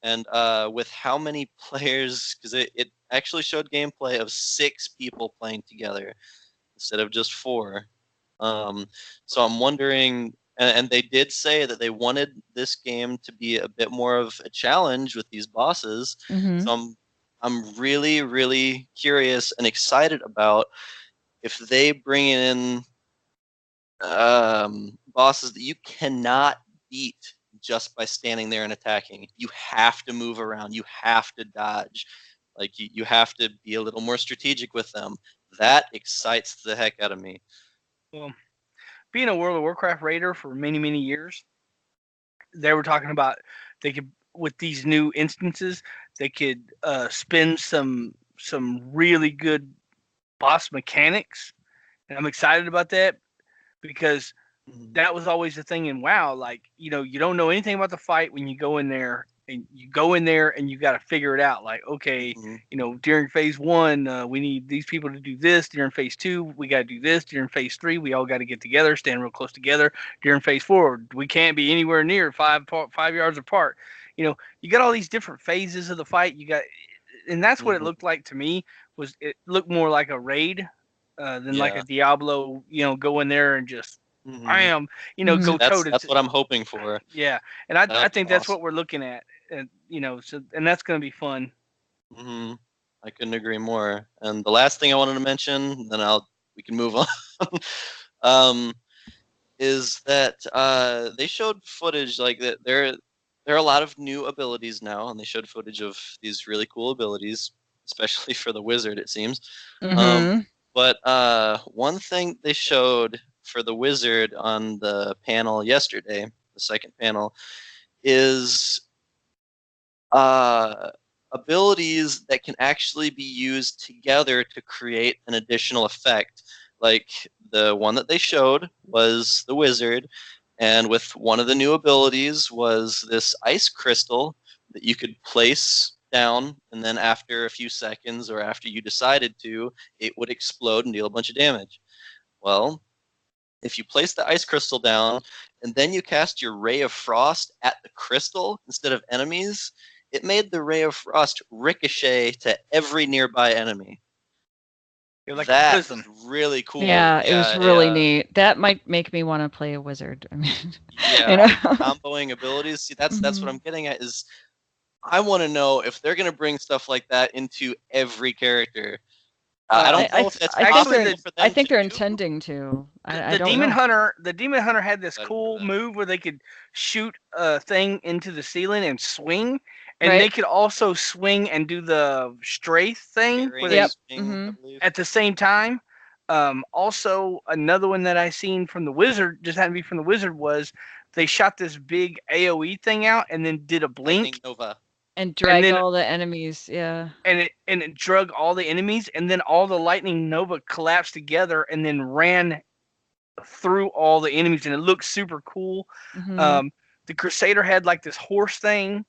And with how many players, because it actually showed gameplay of 6 people playing together instead of just 4. So I'm wondering, and they did say that they wanted this game to be a bit more of a challenge with these bosses. Mm-hmm. So I'm really, really curious and excited about if they bring in bosses that you cannot beat just by standing there and attacking. You have to move around. You have to dodge. Like, you have to be a little more strategic with them. That excites the heck out of me. Well, being a World of Warcraft raider for many, many years, they were talking about they could, with these new instances, they could spin some really good boss mechanics, and I'm excited about that because that was always the thing in WoW. Like, you don't know anything about the fight when you go in there, and you got to figure it out. Like, okay, Mhm. during phase 1, we need these people to do this. During phase 2, we got to do this. During phase 3, we all got to get together, stand real close together. During phase 4, we can't be anywhere near 5 yards apart. You got all these different phases of the fight. And that's what it Mhm. looked like to me. Was it looked more like a raid than like a Yeah. Diablo? Go in there and just Mhm. bam, Mhm. go toe to That's what I'm hoping for. yeah. And I That'd be think that's what awesome. we're looking at, and and that's going to be fun. Hmm. I couldn't agree more. And the last thing I wanted to mention, then we can move on. um, is that they showed footage, like, that there are a lot of new abilities now, and they showed footage of these really cool abilities, especially for the wizard, it seems. Um, Mm-hmm. but one thing they showed for the wizard on the panel yesterday, the second panel, is abilities that can actually be used together to create an additional effect. Like the one that they showed was the wizard, and with one of the new abilities was this ice crystal that you could place down, and then after a few seconds or after you decided to, it would explode and deal a bunch of damage. Well, if you place the ice crystal down and then you cast your ray of frost at the crystal instead of enemies, it made the ray of frost ricochet to every nearby enemy. You're like a That prism. was really cool. Yeah, it was really neat. That might make me want to play a wizard. I mean, Yeah, you know? comboing abilities. See, that's what I'm getting at. Is I want to know if they're going to bring stuff like that into every character. I don't know if that's possible for them. I think to they're do. intending to. I The don't demon know. hunter, the demon hunter had this I don't cool know that. move where they could shoot a thing into the ceiling and swing, and Right. they could also swing and do the strafe thing where Carrying they swing, I believe. at the same time. Also, another one that I seen from the wizard, just happened to be from the wizard, was they shot this big AOE thing out and then did a blink. Lightning Nova. And dragged then- all the enemies, yeah. And it drug all the enemies, and then all the lightning nova collapsed together and then ran through all the enemies, and it looked super cool. The Crusader had like this horse thing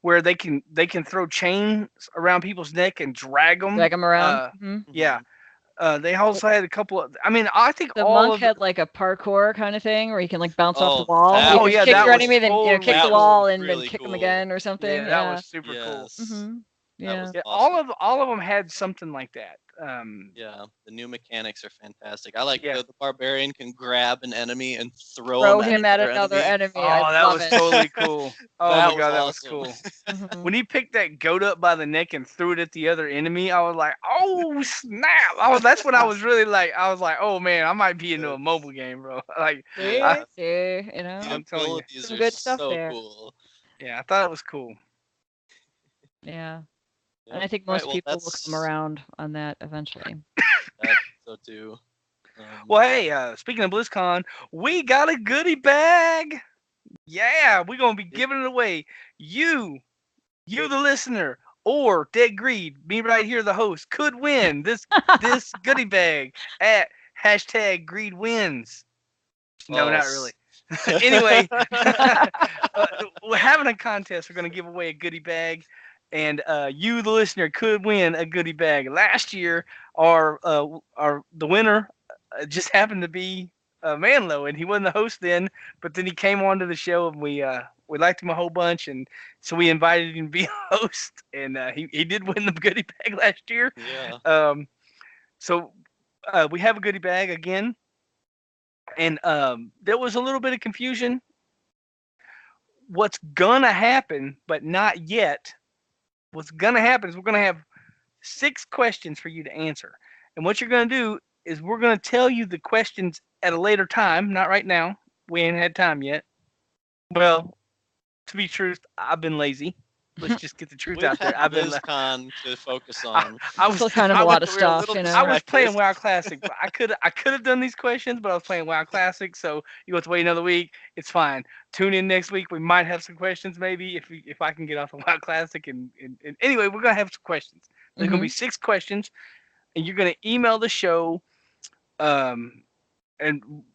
where they can throw chains around people's neck and drag them around. Yeah. They also had a couple of. I mean, I think The all monk of had like a parkour kind of thing where you can like bounce off the Oh, wall. that You was- can kick that your was enemy, then totally kick the cool. wall and Really then kick them cool. again or something. Yeah, that was super cool. Yes. Yeah. was Yeah, awesome. all of them had something like that. Yeah, the new mechanics are fantastic. I like Yeah. the barbarian can grab an enemy and Throw throw him at another enemy. enemy. I Oh, that love was it. totally cool. Oh That my god, that was awesome. cool. When he picked that goat up by the neck and threw it at the other enemy, I was like, "Oh snap!" That's when I was really like, "Oh man, I might be into a mobile game, bro." Like, See, Yeah. you know, The I'm telling you. abilities Some are good stuff so there. cool. yeah, I thought it was cool. yeah. Yep. And I think All right, most well, people will that's- come around on that eventually. I think so too. Well, hey, speaking of BlizzCon, we got a goodie bag. Yeah, we're gonna be giving it away. You, the listener, or Deadgreed, me right here, the host, could win this goodie bag at #GreedWins. No, not really. Anyway, we're having a contest. We're going to give away a goodie bag, and you, the listener, could win a goodie bag. Last year, the winner just happened to be Manlow, and he wasn't the host then, but then he came onto the show, and we liked him a whole bunch, and so we invited him to be a host, and he did win the goodie bag last year. Yeah. So we have a goodie bag again. And there was a little bit of confusion. What's gonna happen, but not yet. What's gonna happen is we're gonna have 6 questions for you to answer. And what you're gonna do is we're gonna tell you the questions at a later time, not right now. We ain't had time yet. Well, to be truth, I've been lazy. Let's just get the truth We've out there. had I've been BlizzCon to focus on. I was Still kind of a lot of stuff, you know. I was playing WoW Classic, but I could have done these questions, but I was playing WoW Classic, so you have to wait another week. It's fine. Tune in next week. We might have some questions, maybe if I can get off of WoW Classic. And anyway, we're gonna have some questions. There's gonna be 6 questions, and you're gonna email the show. And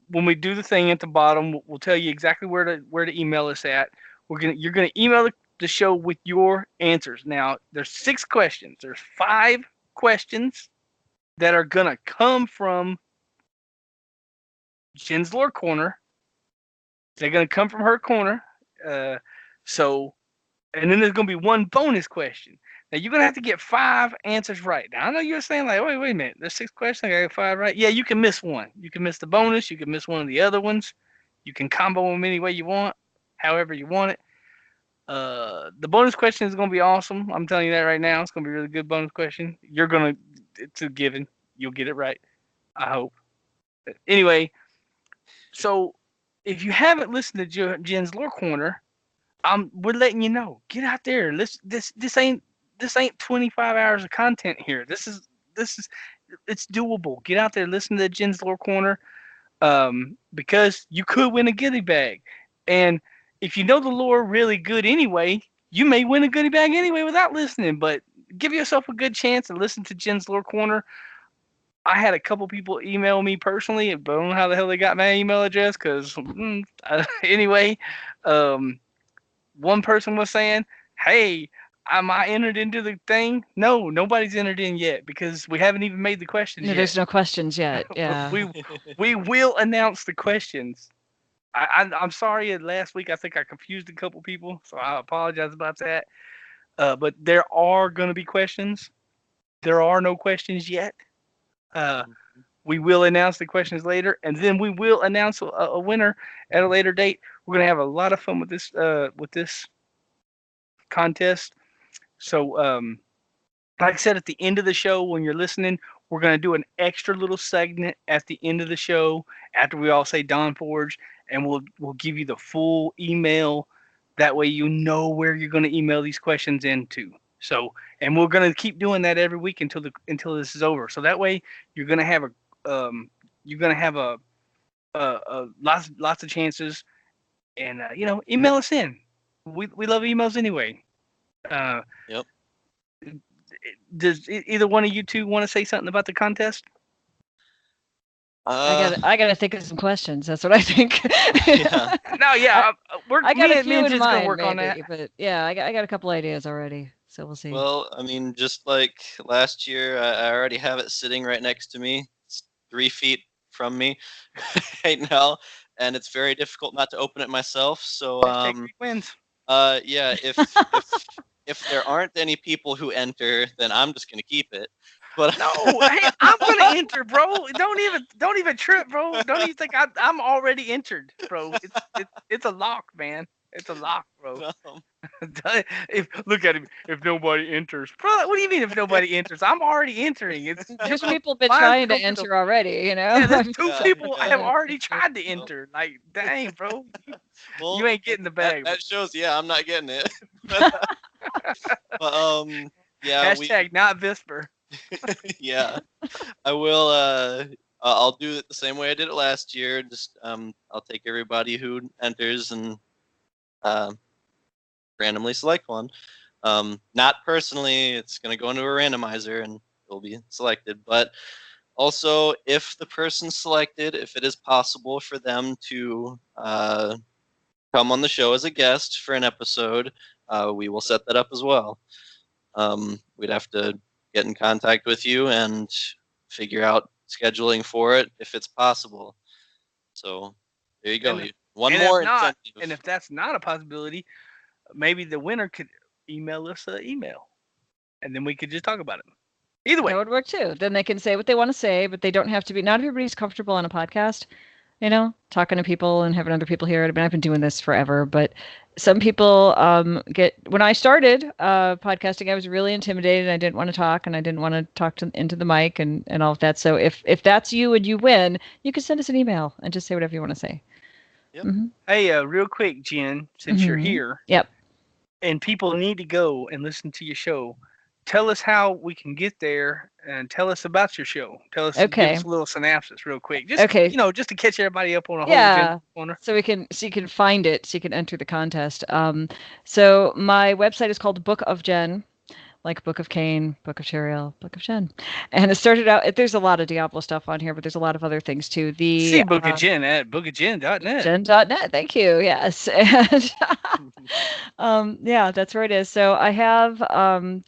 when we do the thing at the bottom, we'll tell you exactly where to email us at. You're gonna email the show with your answers. Now, there's 6 questions. There's 5 questions that are gonna come from Jen's Lore Corner. They're gonna come from her corner. And then there's gonna be 1 bonus question. Now you're gonna have to get 5 answers right. Now I know you're saying like, wait a minute, there's 6 questions. I got 5 right. Yeah, you can miss one. You can miss the bonus. You can miss one of the other ones. You can combo them any way you want, however you want it. The bonus question is gonna be awesome. I'm telling you that right now. It's gonna be a really good bonus question. It's a given. You'll get it right. I hope. But anyway, so if you haven't listened to Jen's Lore Corner, we're letting you know. Get out there. This ain't 25 hours of content here. This is it's doable. Get out there, listen to Jen's Lore Corner, because you could win a goodie bag. And if you know the lore really good anyway, you may win a goodie bag anyway without listening. But give yourself a good chance and listen to Jen's Lore Corner. I had a couple people email me personally, but I don't know how the hell they got my email address. Because anyway, um, one person was saying, "Hey, am I entered into the thing?" No, nobody's entered in yet because we haven't even made the questions No, yet. there's no questions yet. Yeah. We will announce the questions. I'm sorry. Last week I think I confused a couple people, so I apologize about that. But there are going to be questions. There are no questions yet. Uh, we will announce the questions later, and then we will announce a winner at a later date. We're going to have a lot of fun with this contest. So, like I said, at the end of the show, when you're listening, we're going to do an extra little segment at the end of the show after we all say Dawn Forge, and we'll give you the full email. That way, you know where you're going to email these questions into. So, and we're going to keep doing that every week until this is over. So that way, you're going to have lots of chances, and email us in. We love emails anyway. Yep. Does either one of you two want to say something about the contest? I gotta think of some questions. That's what I think. Yeah. No, yeah, I got a me few and in Jen's mind, gonna work on that. maybe, but yeah, I got a couple ideas already. So we'll see. Well, I mean, just like last year, I already have it sitting right next to me. It's 3 feet from me right now, and it's very difficult not to open it myself. So, Wins. yeah, if there aren't any people who enter, then I'm just gonna keep it. But No, hey, I'm gonna enter, bro. Don't even trip, bro. Don't even think I'm already entered, bro. It's a lock, man. It's a lock, bro. If look at him, if nobody enters, bro. What do you mean if nobody enters? I'm already entering. It's There's people been mine's trying to comfortable. enter already, you know. Yeah, there's two Yeah, people yeah. have already tried to enter. Like, dang, bro, well, you ain't getting the bag. that shows. Yeah, I'm not getting it. but yeah, Hashtag not Vesper. yeah, I will. I'll do it the same way I did it last year. Just I'll take everybody who enters and randomly select one. Not personally, it's going to go into a randomizer and it'll be selected. But also, if the person's selected, if it is possible for them to come on the show as a guest for an episode, we will set that up as well. We'd have to get in contact with you and figure out scheduling for it if it's possible. So there you go. One more incentive. And if that's not a possibility, maybe the winner could email us an email, and then we could just talk about it. Either way, that would work too. Then they can say what they want to say, but they don't have to be. Not everybody's comfortable on a podcast, you know, talking to people and having other people hear it. I mean, I've been doing this forever, but some people get. When I started podcasting, I was really intimidated. I didn't want to talk, and I didn't want to talk into the mic and all of that. So if that's you and you win, you can send us an email and just say whatever you want to say. Yep. Mm-hmm. Hey, real quick, Jen, since you're here. Yep. And people need to go and listen to your show. Tell us how we can get there, and tell us about your show. Tell us, give us a little synopsis, real quick. Just just to catch everybody up on a whole Jen corner. So you can find it, so you can enter the contest. So my website is called Book of Jen. Like Book of Cain, Book of Chariel, Book of Jen. And it started out, there's a lot of Diablo stuff on here, but there's a lot of other things too. See Book of Jen at bookofjen.net. Jen.net, thank you, yes. And yeah, that's where it is. So I have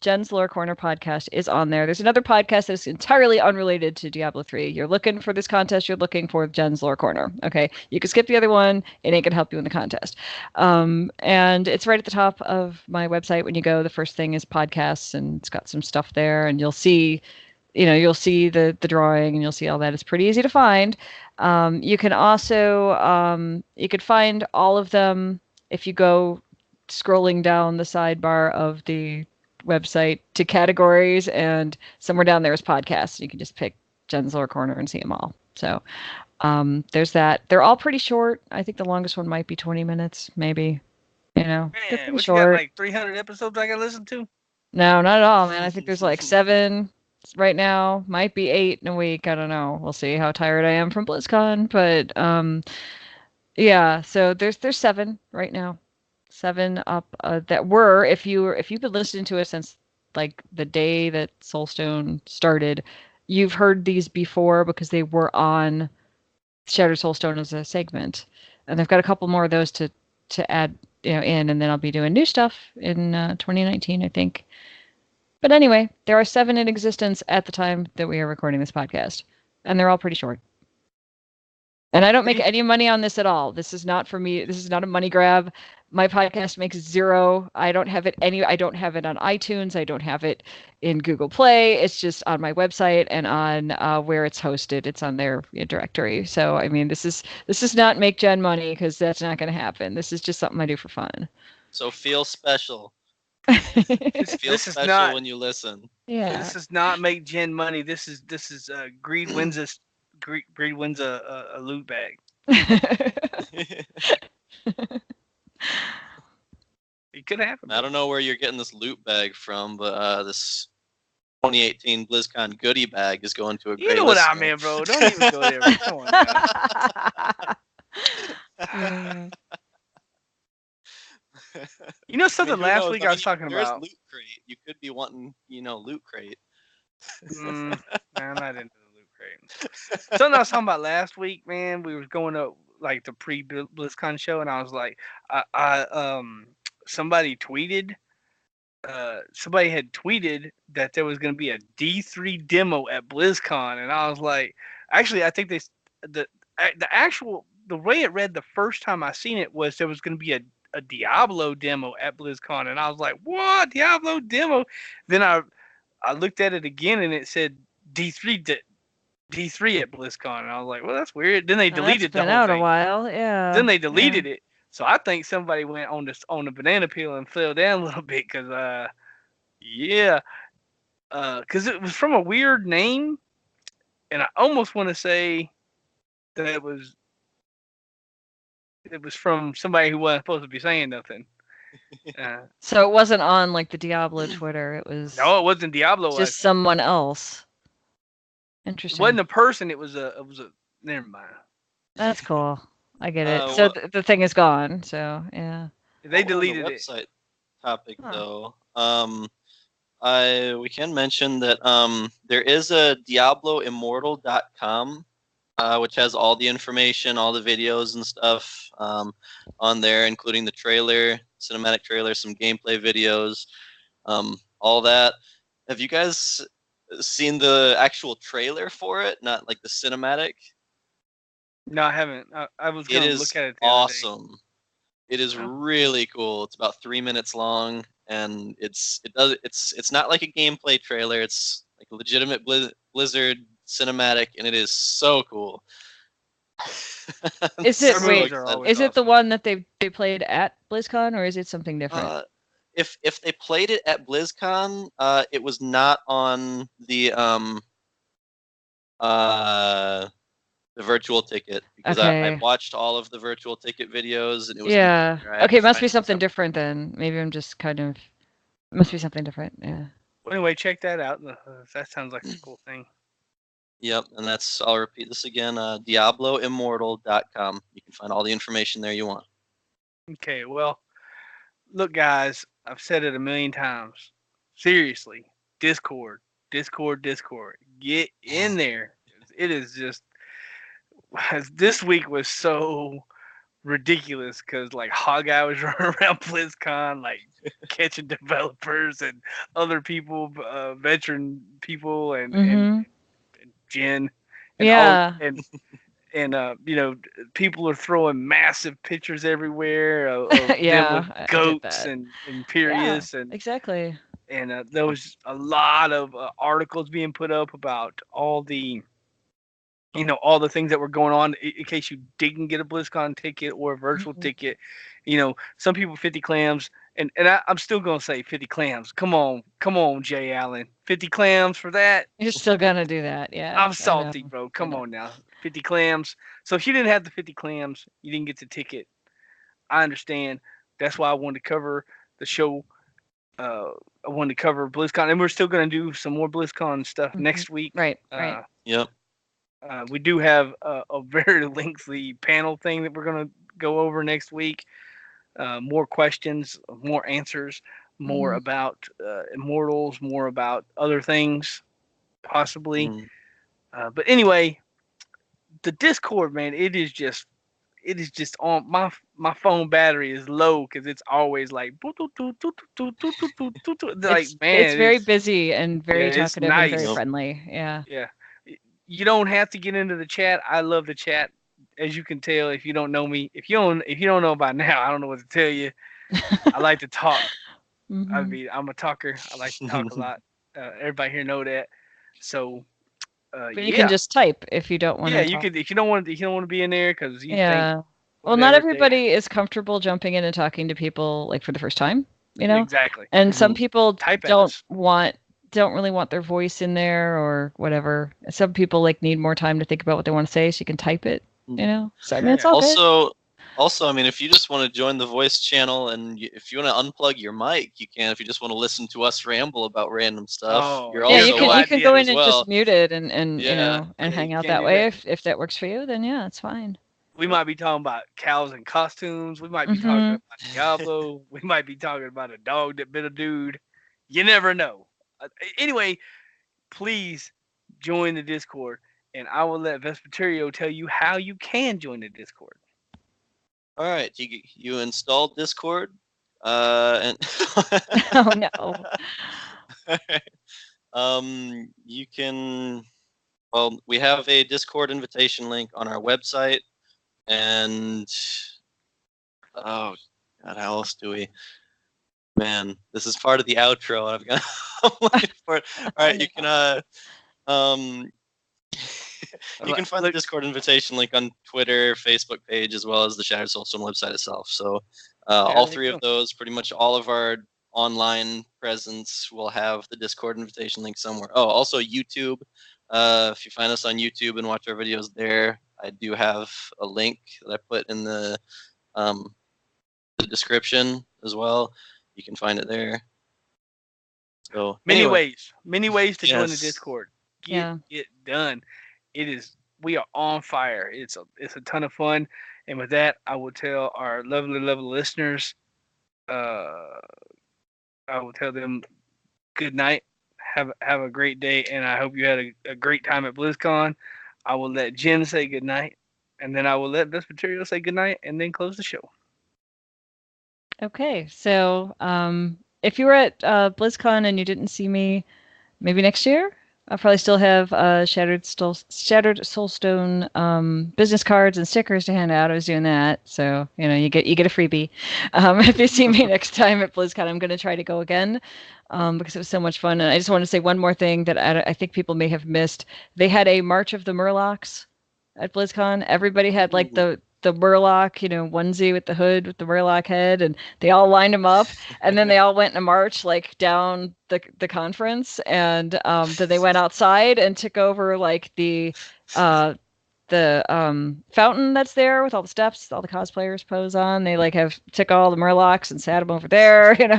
Jen's Lore Corner podcast is on there. There's another podcast that's entirely unrelated to Diablo 3. You're looking for this contest, you're looking for Jen's Lore Corner. Okay, you can skip the other one, it ain't gonna help you in the contest. And it's right at the top of my website when you go. The first thing is podcasts, and it's got some stuff there, and you'll see the drawing, and you'll see all that. It's pretty easy to find. You can also you could find all of them if you go scrolling down the sidebar of the website to categories, and somewhere down there is podcasts. You can just pick Jen's Lore Corner and see them all. So there's that. They're all pretty short. I think the longest one might be 20 minutes, maybe. Man, what short. You got, like 300 episodes I can listen to? No, not at all, man. I think there's like 7 right now. Might be 8 in a week. I don't know. We'll see how tired I am from BlizzCon. But yeah, so there's 7 right now. 7 up that were, if you've been listening to us since like the day that Soulstone started, you've heard these before because they were on Shattered Soulstone as a segment, and they've got a couple more of those to add in, and then I'll be doing new stuff in 2019, I think. But anyway, there are 7 in existence at the time that we are recording this podcast, and they're all pretty short. And I don't make any money on this at all. This is not for me. This is not a money grab. My podcast makes 0. I don't have it I don't have it on iTunes. I don't have it in Google Play. It's just on my website and on where it's hosted. It's on their directory. So I mean, this is not make Jen money, because that's not going to happen. This is just something I do for fun. So feel special. This Feel is special not when you listen. Yeah. this does not make Jen money. This is Greed wins Greed wins a loot bag. It could happen. I don't know where you're getting this loot bag from, but this 2018 BlizzCon goodie bag is going to a great You know what I listener. mean, bro. Don't even go there. Come on now. You know something? who Last knows? week I was talking there's about. Loot Crate. You could be wanting, Loot Crate. Nah, I'm not into the loot crate. Something I was talking about last week, man. We was going up like the pre-BlizzCon show, and I was like, somebody tweeted. Somebody had tweeted that there was going to be a D3 demo at BlizzCon, and I was like, actually, I think the way it read the first time I seen it was there was going to be a Diablo demo at BlizzCon, and I was like, what, Diablo demo? Then I looked at it again, and it said D3 at BlizzCon, and I was like, well, that's weird. Then they deleted the been whole out thing. a while, yeah. Then they deleted it. So I think somebody went on the banana peel and fell down a little bit, because because it was from a weird name, and I almost want to say that it was from somebody who wasn't supposed to be saying nothing. So it wasn't on like the Diablo Twitter. It was No, it wasn't Diablo. just someone else. Interesting. It wasn't a person. It was a. Never mind. That's cool. I get it. Uh, So what- the thing is gone. So yeah. They While we're on the deleted it. website topic Huh. though. We can mention that there is a DiabloImmortal.com, which has all the information, all the videos and stuff on there, including the trailer, cinematic trailer, some gameplay videos, all that. Have you guys seen the actual trailer for it? Not like the cinematic? No, I haven't. I was It gonna is look at it. The other day. awesome. It is Oh. really cool. It's about 3 minutes long, and it's not like a gameplay trailer. It's like a legitimate Blizzard cinematic, and it is so cool. Is it Their movies are always Is it the awesome. one that they played at BlizzCon, or is it something different? If they played it at BlizzCon, it was not on the virtual ticket, because I Okay. watched all of the virtual ticket videos, and it was Yeah. I had Okay, to it must find be something something. different then. Maybe I'm just kind of. It must be something different. Yeah. Well, anyway, check that out. That sounds like a cool thing. Yep, and I'll repeat this again, DiabloImmortal.com. You can find all the information there you want. Okay, well, look, guys, I've said it a million times. Seriously, Discord. Get in there. It is just this week was so ridiculous, because like Hogeye was running around BlizzCon, like catching developers and other people, veteran people, and Mhm. Jen, and Yeah. people are throwing massive pictures everywhere of Yeah, them with I get goats that. and Imperious, Exactly. and there was a lot of articles being put up about all the things that were going on, in case you didn't get a BlizzCon ticket or a virtual Mhm. ticket. Some people 50 clams, and I'm still gonna say 50 clams. Come on, Jay Allen, 50 clams for that. You're still gonna do that, yeah. I'm I salty, know. bro. I Come know. on now, 50 clams. So if you didn't have the 50 clams, you didn't get the ticket. I understand. That's why I wanted to cover the show. I wanted to cover BlizzCon, and we're still gonna do some more BlizzCon stuff Mhm. next week. Right. Yep. We do have a very lengthy panel thing that we're going to go over next week. more questions, more answers, more Mhm. about Immortals, more about other things, possibly. Mm. But anyway, the Discord, man, it is just on my phone battery is low because it's always like like It's man, very busy and yeah, very it's talkative and very Yep. nice. friendly. Yeah. Yeah, you don't have to get into the chat. I love the chat. As you can tell, if you don't know me, if you don't know by now, I don't know what to tell you. I like to talk. I Hmm. mean, I'm a talker. I like to talk a lot. Everybody here know that. So, But you can yeah, just type if you don't want yeah. to You talk. could if you don't want to be in there because you think Yeah. Well, not whatever they everybody is comfortable jumping in and talking to people like for the first time, you know? exactly And some Mhm. people type at us. don't really want their voice in there or whatever. Some people like need more time to think about what they want to say, so you can type it, you know? So I mean, it's Yeah. all good. Also, I mean, if you just want to join the voice channel and if you want to unplug your mic, you can. If you just want to listen to us ramble about random stuff, Oh, you're Yeah, here's you a also whole can welcome idea. go to in as and just well. mute it and Yeah. and Yeah, you hang out can that do way that. if that works for you, then yeah, it's fine. We might be talking about cows and costumes. We might be talking Hmm. about Diablo. We might be talking about a dog that bit a dude. You never know. Anyway, please join the Discord, and I will let Vespertilio tell you how you can join the Discord. All right. You installed Discord, and Oh no. you can. Well, we have a Discord invitation link on our website, and oh God, how else do we? Man, this is part of the outro. I've got. I'm looking for it. All Oh right, no. you can um you can find the Look, Discord invitation link on Twitter, Facebook page, as well as the Shattered Soulstone website itself. So there all we three of go. those, pretty much all of our online presence will have the Discord invitation link somewhere. Oh, also YouTube. If you find us on YouTube and watch our videos there, I do have a link that I put in um, the description as well. You can find it there. So anyway, Many ways to join the yes. Discord. Get Yeah. it done. It is we are on fire. It's a ton of fun. And with that, I will tell our lovely listeners. Uh, I will tell them good night. Have a great day, and I hope you had a great time at BlizzCon. I will let Jen say good night, and then I will let Vespertilio say good night, and then close the show. Okay. So, if you were at BlizzCon and you didn't see me, maybe next year, I'll probably still have Shattered Soulstone business cards and stickers to hand out. I was doing that, so you get a freebie. If you see me next time at BlizzCon, I'm going to try to go again because it was so much fun. And I just want to say one more thing that I think people may have missed. They had a March of the Murlocs at BlizzCon. Everybody had like Ooh. the Murloc, onesie with the hood with the Murloc head, and they all lined them up, and then they all went in a march like down the conference, and then they went outside and took over like uh the fountain that's there with all the steps all the cosplayers pose on. They like have took all the Murlocs and sat them over there, and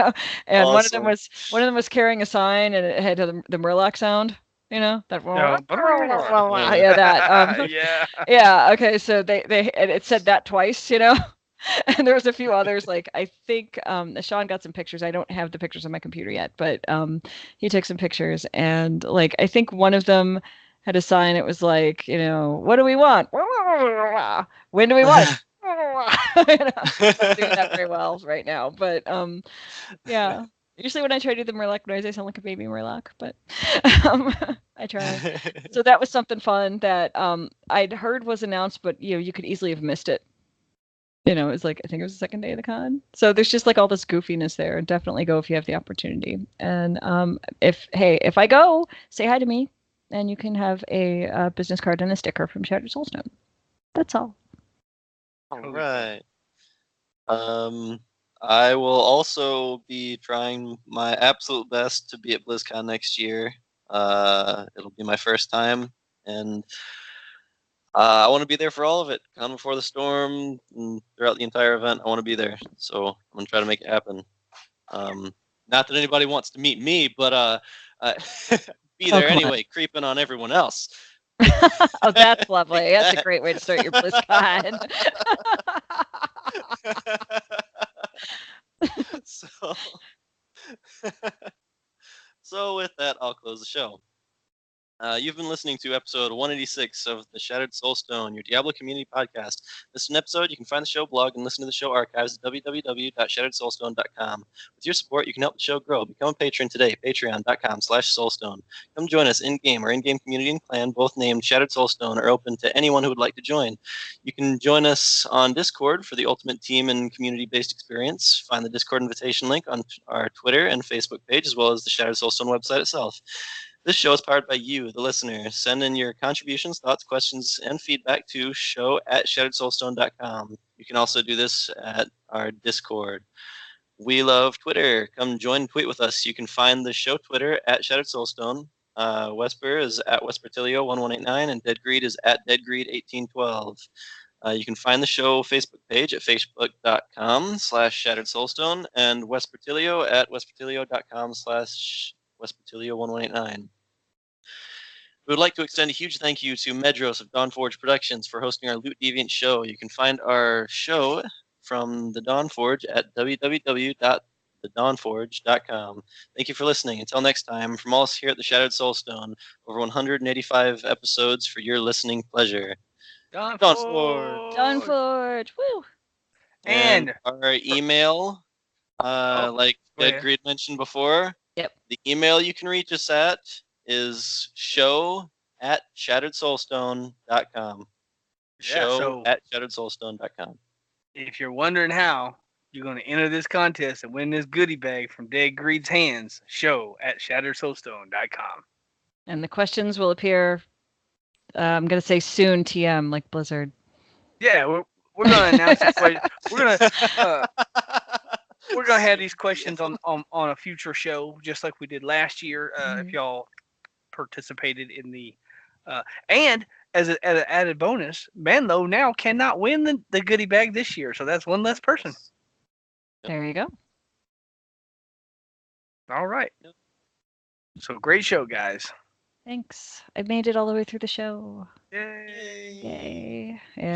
Awesome. one of them was carrying a sign and it had the Murloc sound. That Oh, Yeah. yeah, that yeah. yeah, okay, so they and it said that twice, and there was a few others, like I think Sean got some pictures. I don't have the pictures on my computer yet, but he took some pictures, and like I think one of them had a sign. It was like, what do we want? When do we want it? It's not doing that very well right now, but yeah. Usually when I try to do the Murloc noise, I sound like a baby Murloc, but um, I try. So that was something fun that I'd heard was announced, but you could easily have missed it. It was like I think it was the second day of the con. So there's just like all this goofiness there. Definitely go if you have the opportunity. And if I go, say hi to me, and you can have a business card and a sticker from Shattered Soulstone. That's all. All right. I will also be trying my absolute best to be at BlizzCon next year. It'll be my first time, and I want to be there for all of it. Calm Before the Storm, and throughout the entire event, I want to be there. So I'm gonna try to make it happen. Not that anybody wants to meet me, but be Oh, there come on. anyway, creeping on everyone else. Oh, that's lovely. That's a great way to start your BlizzCon. So, so with that, I'll close the show. You've been listening to episode 186 of the Shattered Soulstone, your Diablo community podcast. This is an episode. You can find the show blog and listen to the show archives at www.shatteredsoulstone.com. With your support, you can help the show grow. Become a patron today, patreon.com/soulstone. Come join us in-game or in-game community and clan, both named Shattered Soulstone, are open to anyone who would like to join. You can join us on Discord for the ultimate team and community-based experience. Find the Discord invitation link on our Twitter and Facebook page, as well as the Shattered Soulstone website itself. This show is powered by you, the listener. Send in your contributions, thoughts, questions, and feedback to show@shatteredsoulstone.com. You can also do this at our Discord. We love Twitter. Come join and tweet with us. You can find the show Twitter at Shattered Soulstone. Wesper is at Vespertilio1189, and Deadgreed is at Deadgreed1812. You can find the show Facebook page at facebook.com/Shattered Soulstone and Vespertilio at vespertilio.com/Vespertilio1189. We would like to extend a huge thank you to Medros of Dawnforge Productions for hosting our Loot Deviant show. You can find our show from the Dawnforge at www.thedawnforge.com. Thank you for listening. Until next time, from all us here at the Shattered Soulstone, over 185 episodes for your listening pleasure. Dawnforge! Dawnforge. Woo! And And our email, like go ahead. Deadgreed mentioned before, Yep. the email you can reach us at is show@shatteredsoulstone.com. Yeah, so Show@shatteredsoulstone.com. if you're wondering how you're going to enter this contest and win this goodie bag from Deadgreed's hands, show@shatteredsoulstone.com. And the questions will appear, I'm going to say soon, TM, like Blizzard. Yeah, we're going to announce the question. We're gonna have these questions on a future show, just like we did last year. If y'all participated in the, and as an added bonus, Manlow now cannot win the goodie bag this year, so that's one less person. There you go. All right. So great show, guys. Thanks. I made it all the way through the show. Yay. Yay. Yeah.